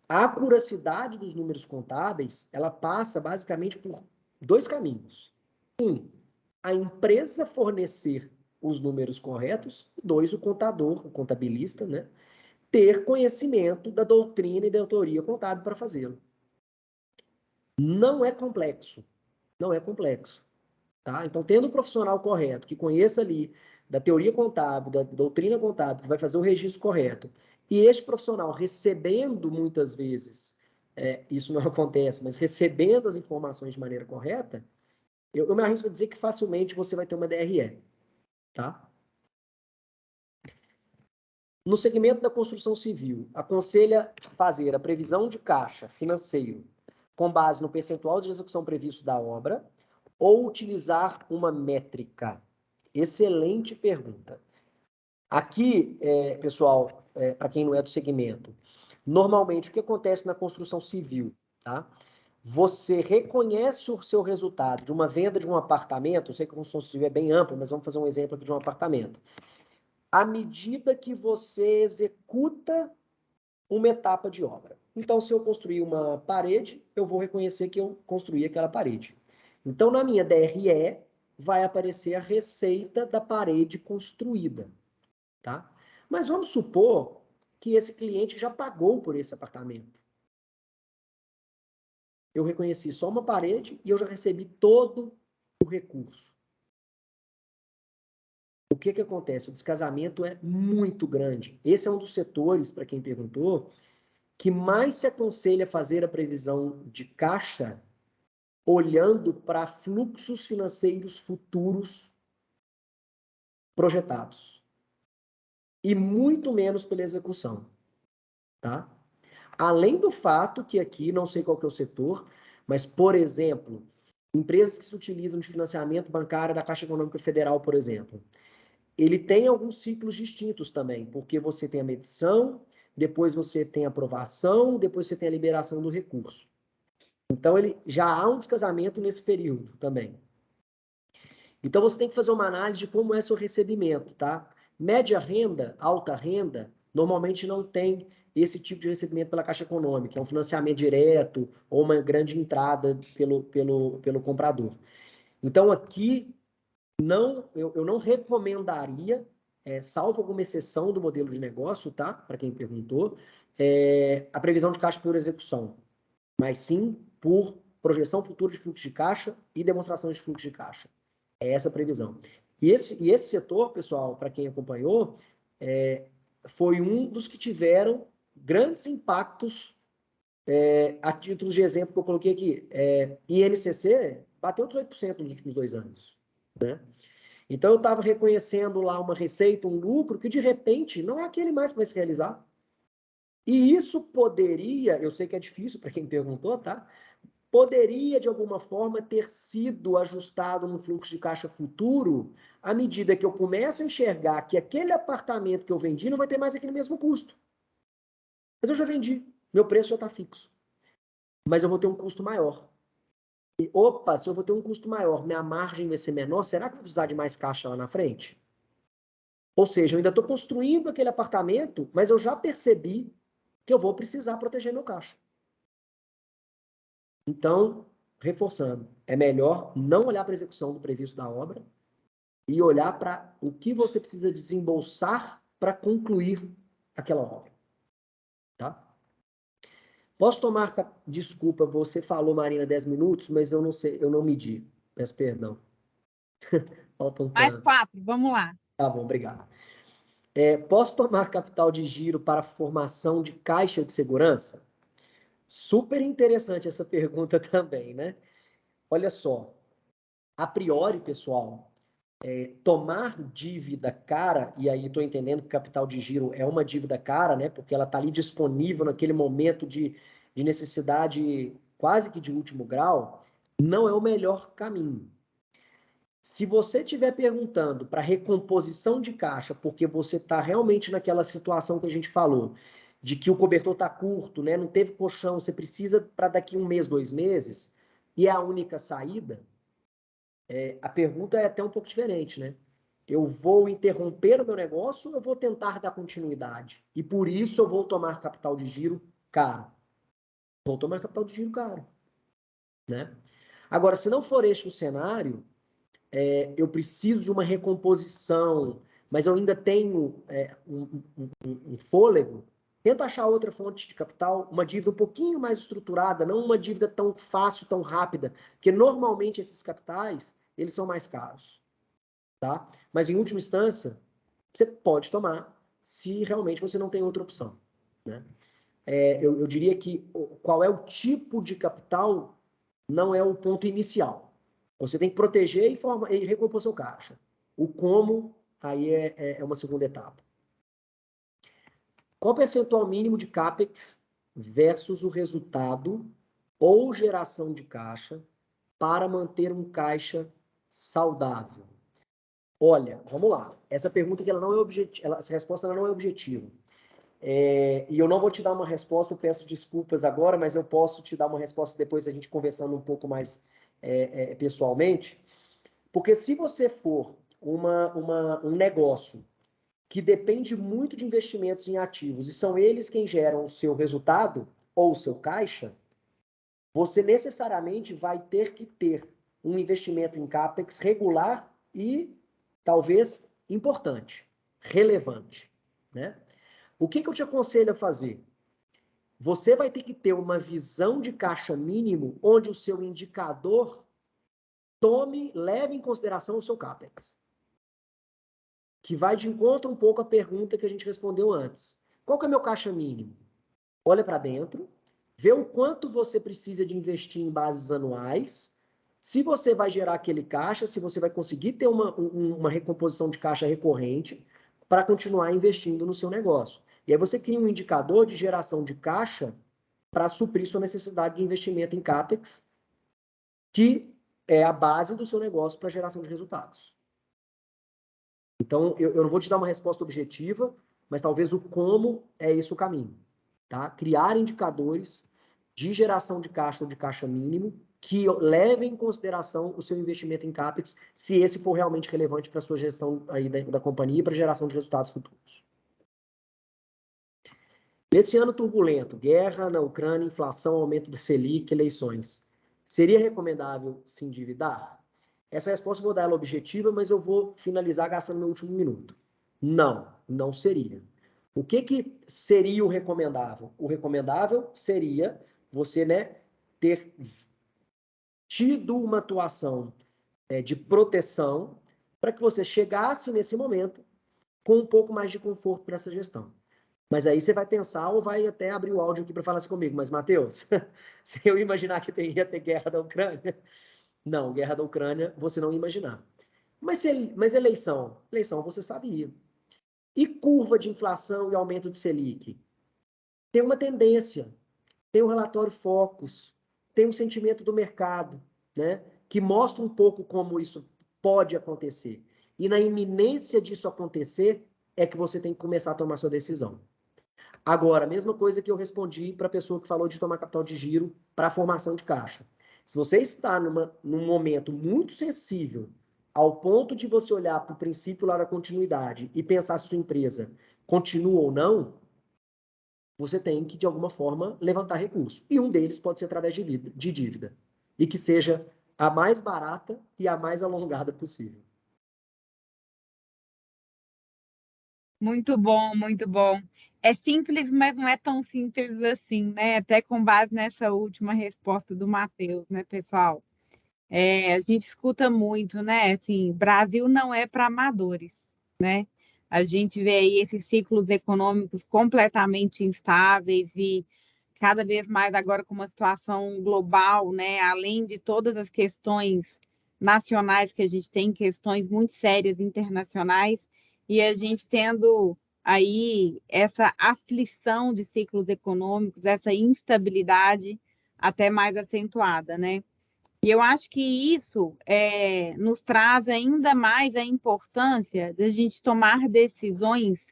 a acuracidade dos números contábeis, ela passa basicamente por dois caminhos. A empresa fornecer os números corretos, e dois, o contador, o contabilista, né, ter conhecimento da doutrina e da teoria contábil para fazê-lo. Não é complexo. Não é complexo. Tá? Então, tendo o profissional correto, que conheça ali da teoria contábil, da doutrina contábil, que vai fazer o registro correto, e este profissional recebendo muitas vezes, isso não acontece, mas recebendo as informações de maneira correta, eu me arrisco a dizer que facilmente você vai ter uma DRE. Tá? No segmento da construção civil, aconselha fazer a previsão de caixa financeiro com base no percentual de execução previsto da obra ou utilizar uma métrica? Excelente pergunta. Aqui, pessoal, para quem não é do segmento, normalmente o que acontece na construção civil, tá? Você reconhece o seu resultado de uma venda de um apartamento, eu sei que a construção civil é bem ampla, mas vamos fazer um exemplo aqui de um apartamento. À medida que você executa uma etapa de obra. Então, se eu construir uma parede, eu vou reconhecer que eu construí aquela parede. Então, na minha DRE, vai aparecer a receita da parede construída, tá? Mas vamos supor que esse cliente já pagou por esse apartamento. Eu reconheci só uma parede e eu já recebi todo o recurso. O que que acontece? O descasamento é muito grande. Esse é um dos setores, para quem perguntou, que mais se aconselha fazer a previsão de caixa olhando para fluxos financeiros futuros projetados. E muito menos pela execução. Tá? Além do fato que aqui, não sei qual que é o setor, mas, por exemplo, empresas que se utilizam de financiamento bancário da Caixa Econômica Federal, por exemplo, ele tem alguns ciclos distintos também, porque você tem a medição, depois você tem a aprovação, depois você tem a liberação do recurso. Então, já há um descasamento nesse período também. Então, você tem que fazer uma análise de como é seu recebimento, tá? Média renda, alta renda, normalmente não tem esse tipo de recebimento pela Caixa Econômica, é um financiamento direto ou uma grande entrada pelo comprador. Então, aqui, eu não recomendaria, salvo alguma exceção do modelo de negócio, tá? Para quem perguntou, a previsão de caixa por execução, mas sim por projeção futura de fluxo de caixa e demonstração de fluxo de caixa. É essa a previsão. E esse setor, pessoal, para quem acompanhou, foi um dos que tiveram grandes impactos, a título de exemplo que eu coloquei aqui. INCC bateu 18% nos últimos 2 anos. Né? Então, eu estava reconhecendo lá uma receita, um lucro, que de repente não é aquele mais que vai se realizar. E isso poderia, eu sei que é difícil para quem perguntou, tá? Poderia, de alguma forma, ter sido ajustado no fluxo de caixa futuro à medida que eu começo a enxergar que aquele apartamento que eu vendi não vai ter mais aquele mesmo custo. Mas eu já vendi, meu preço já está fixo. Mas eu vou ter um custo maior. E, opa, se eu vou ter um custo maior, minha margem vai ser menor, será que eu vou precisar de mais caixa lá na frente? Ou seja, eu ainda estou construindo aquele apartamento, mas eu já percebi que eu vou precisar proteger meu caixa. Então, reforçando, é melhor não olhar para a execução do previsto da obra e olhar para o que você precisa desembolsar para concluir aquela obra. Tá? Posso tomar... Desculpa, você falou, Marina, 10 minutos, mas eu não sei, eu não medi. Peço perdão. Faltam Mais tantos. 4, vamos lá. Tá bom, obrigado. Posso tomar capital de giro para formação de caixa de segurança? Super interessante essa pergunta também, né? Olha só, a priori, pessoal, tomar dívida cara, e aí estou entendendo que capital de giro é uma dívida cara, né? Porque ela está ali disponível naquele momento de necessidade quase que de último grau, não é o melhor caminho. Se você estiver perguntando para recomposição de caixa, porque você está realmente naquela situação que a gente falou, de que o cobertor está curto, né? Não teve colchão, você precisa para daqui 1 mês, 2 meses, e é a única saída, a pergunta é até um pouco diferente, né? Eu vou interromper o meu negócio ou eu vou tentar dar continuidade? E por isso eu vou tomar capital de giro caro. Vou tomar capital de giro caro, né? Agora, se não for este o cenário, eu preciso de uma recomposição, mas eu ainda tenho um fôlego, tenta achar outra fonte de capital, uma dívida um pouquinho mais estruturada, não uma dívida tão fácil, tão rápida, porque normalmente esses capitais, eles são mais caros, tá? Mas em última instância, você pode tomar, se realmente você não tem outra opção, né? Eu diria que qual é o tipo de capital não é o ponto inicial. Você tem que proteger e recompor seu caixa. O como, aí é uma segunda etapa. Qual o percentual mínimo de CAPEX versus o resultado ou geração de caixa para manter um caixa saudável? Olha, vamos lá. Essa pergunta que ela não é objetiva, essa resposta ela não é objetiva. E eu não vou te dar uma resposta, eu peço desculpas agora, mas eu posso te dar uma resposta depois da gente conversando um pouco mais pessoalmente. Porque se você for um negócio que depende muito de investimentos em ativos e são eles quem geram o seu resultado ou o seu caixa, você necessariamente vai ter que ter um investimento em CAPEX regular e talvez importante, relevante, né? O que eu te aconselho a fazer? Você vai ter que ter uma visão de caixa mínimo onde o seu indicador leve em consideração o seu CAPEX. Que vai de encontro um pouco à pergunta que a gente respondeu antes. Qual que é meu caixa mínimo? Olha para dentro, vê o quanto você precisa de investir em bases anuais, se você vai gerar aquele caixa, se você vai conseguir ter uma recomposição de caixa recorrente para continuar investindo no seu negócio. E aí você cria um indicador de geração de caixa para suprir sua necessidade de investimento em CAPEX, que é a base do seu negócio para geração de resultados. Então, eu não vou te dar uma resposta objetiva, mas talvez o como é esse o caminho. Tá? Criar indicadores de geração de caixa ou de caixa mínimo que levem em consideração o seu investimento em CAPEX, se esse for realmente relevante para a sua gestão aí da companhia e para a geração de resultados futuros. Nesse ano turbulento, guerra na Ucrânia, inflação, aumento do Selic, eleições, seria recomendável se endividar? Essa resposta eu vou dar ela objetiva, mas eu vou finalizar gastando meu último minuto. Não, não seria. O que seria o recomendável? O recomendável seria você, né, ter tido uma atuação de proteção para que você chegasse nesse momento com um pouco mais de conforto para essa gestão. Mas aí você vai pensar ou vai até abrir o áudio aqui para falar assim comigo. Mas, Matheus, se eu imaginar que ia ter guerra da Ucrânia... Não, guerra da Ucrânia você não ia imaginar. Mas eleição você sabia. E curva de inflação e aumento de Selic? Tem uma tendência, tem um relatório Focus, tem um sentimento do mercado, né, que mostra um pouco como isso pode acontecer. E na iminência disso acontecer, é que você tem que começar a tomar sua decisão. Agora, a mesma coisa que eu respondi para a pessoa que falou de tomar capital de giro para a formação de caixa. Se você está num momento muito sensível, ao ponto de você olhar para o princípio lá da continuidade e pensar se sua empresa continua ou não, você tem que, de alguma forma, levantar recurso. E um deles pode ser através de dívida. E que seja a mais barata e a mais alongada possível. Muito bom, muito bom. É simples, mas não é tão simples assim, né? Até com base nessa última resposta do Matheus, né, pessoal? A gente escuta muito, né? Assim, Brasil não é para amadores, né? A gente vê aí esses ciclos econômicos completamente instáveis e cada vez mais agora com uma situação global, né? Além de todas as questões nacionais que a gente tem, questões muito sérias internacionais, e a gente tendo aí essa aflição de ciclos econômicos, essa instabilidade até mais acentuada, né? E eu acho que isso nos traz ainda mais a importância de a gente tomar decisões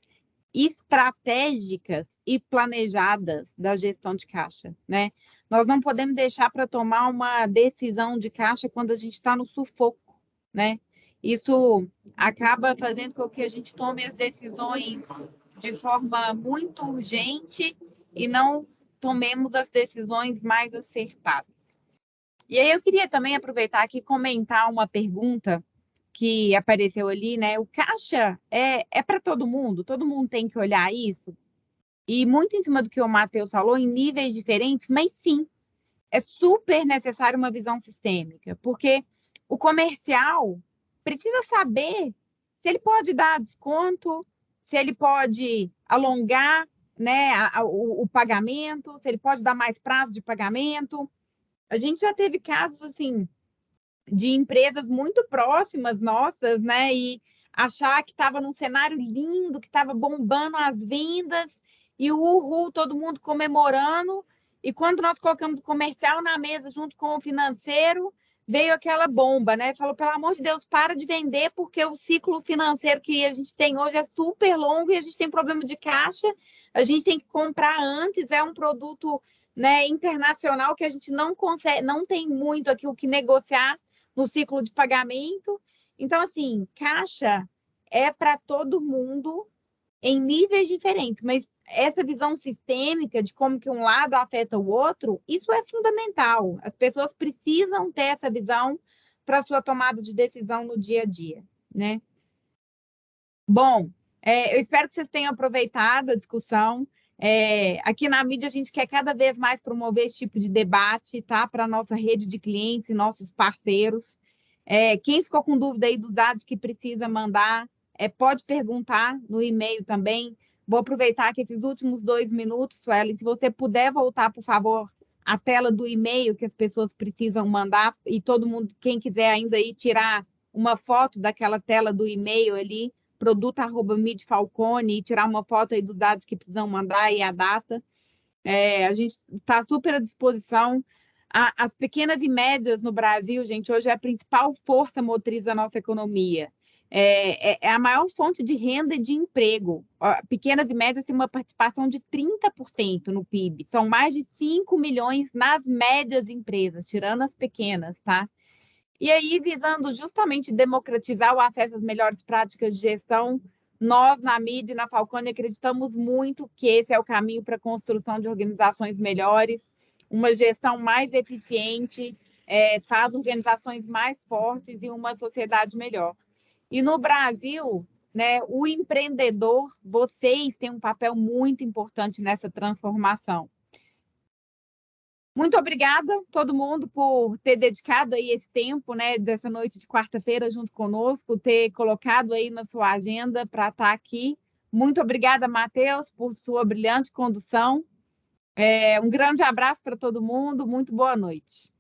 estratégicas e planejadas da gestão de caixa, né? Nós não podemos deixar para tomar uma decisão de caixa quando a gente está no sufoco, né? Isso acaba fazendo com que a gente tome as decisões de forma muito urgente e não tomemos as decisões mais acertadas. E aí eu queria também aproveitar aqui e comentar uma pergunta que apareceu ali, né? O caixa é para todo mundo tem que olhar isso. E muito em cima do que o Matheus falou, em níveis diferentes, mas sim, é super necessário uma visão sistêmica, porque o comercial precisa saber se ele pode dar desconto, se ele pode alongar, né, o pagamento, se ele pode dar mais prazo de pagamento. A gente já teve casos assim de empresas muito próximas nossas, né, e achar que estava num cenário lindo, que estava bombando as vendas e o uhul, todo mundo comemorando. E quando nós colocamos o comercial na mesa junto com o financeiro, veio aquela bomba, né? Falou, pelo amor de Deus, para de vender, porque o ciclo financeiro que a gente tem hoje é super longo e a gente tem problema de caixa, a gente tem que comprar antes, é um produto, né, internacional que a gente não consegue, não tem muito aqui o que negociar no ciclo de pagamento. Então, assim, caixa é para todo mundo em níveis diferentes, mas essa visão sistêmica de como que um lado afeta o outro, isso é fundamental. As pessoas precisam ter essa visão para sua tomada de decisão no dia a dia, né? Bom, eu espero que vocês tenham aproveitado a discussão. Aqui na mídia a gente quer cada vez mais promover esse tipo de debate, tá? Para a nossa rede de clientes e nossos parceiros. Quem ficou com dúvida aí dos dados que precisa mandar, pode perguntar no e-mail também. Vou aproveitar que esses últimos 2 minutos, Suelen, se você puder voltar, por favor, a tela do e-mail que as pessoas precisam mandar e todo mundo, quem quiser ainda ir tirar uma foto daquela tela do e-mail ali, produto@midfalcone, e tirar uma foto aí dos dados que precisam mandar e a data. A gente está super à disposição. As pequenas e médias no Brasil, gente, hoje é a principal força motriz da nossa economia. É a maior fonte de renda e de emprego. Pequenas e médias têm uma participação de 30% no PIB. São mais de 5 milhões nas médias empresas, tirando as pequenas, tá? E aí, visando justamente democratizar o acesso às melhores práticas de gestão, nós, na mídia e na Falcone, acreditamos muito que esse é o caminho para a construção de organizações melhores, uma gestão mais eficiente, faz organizações mais fortes e uma sociedade melhor. E no Brasil, né, o empreendedor, vocês têm um papel muito importante nessa transformação. Muito obrigada, todo mundo, por ter dedicado aí esse tempo, né, dessa noite de quarta-feira junto conosco, ter colocado aí na sua agenda para estar aqui. Muito obrigada, Matheus, por sua brilhante condução. Um grande abraço para todo mundo, muito boa noite.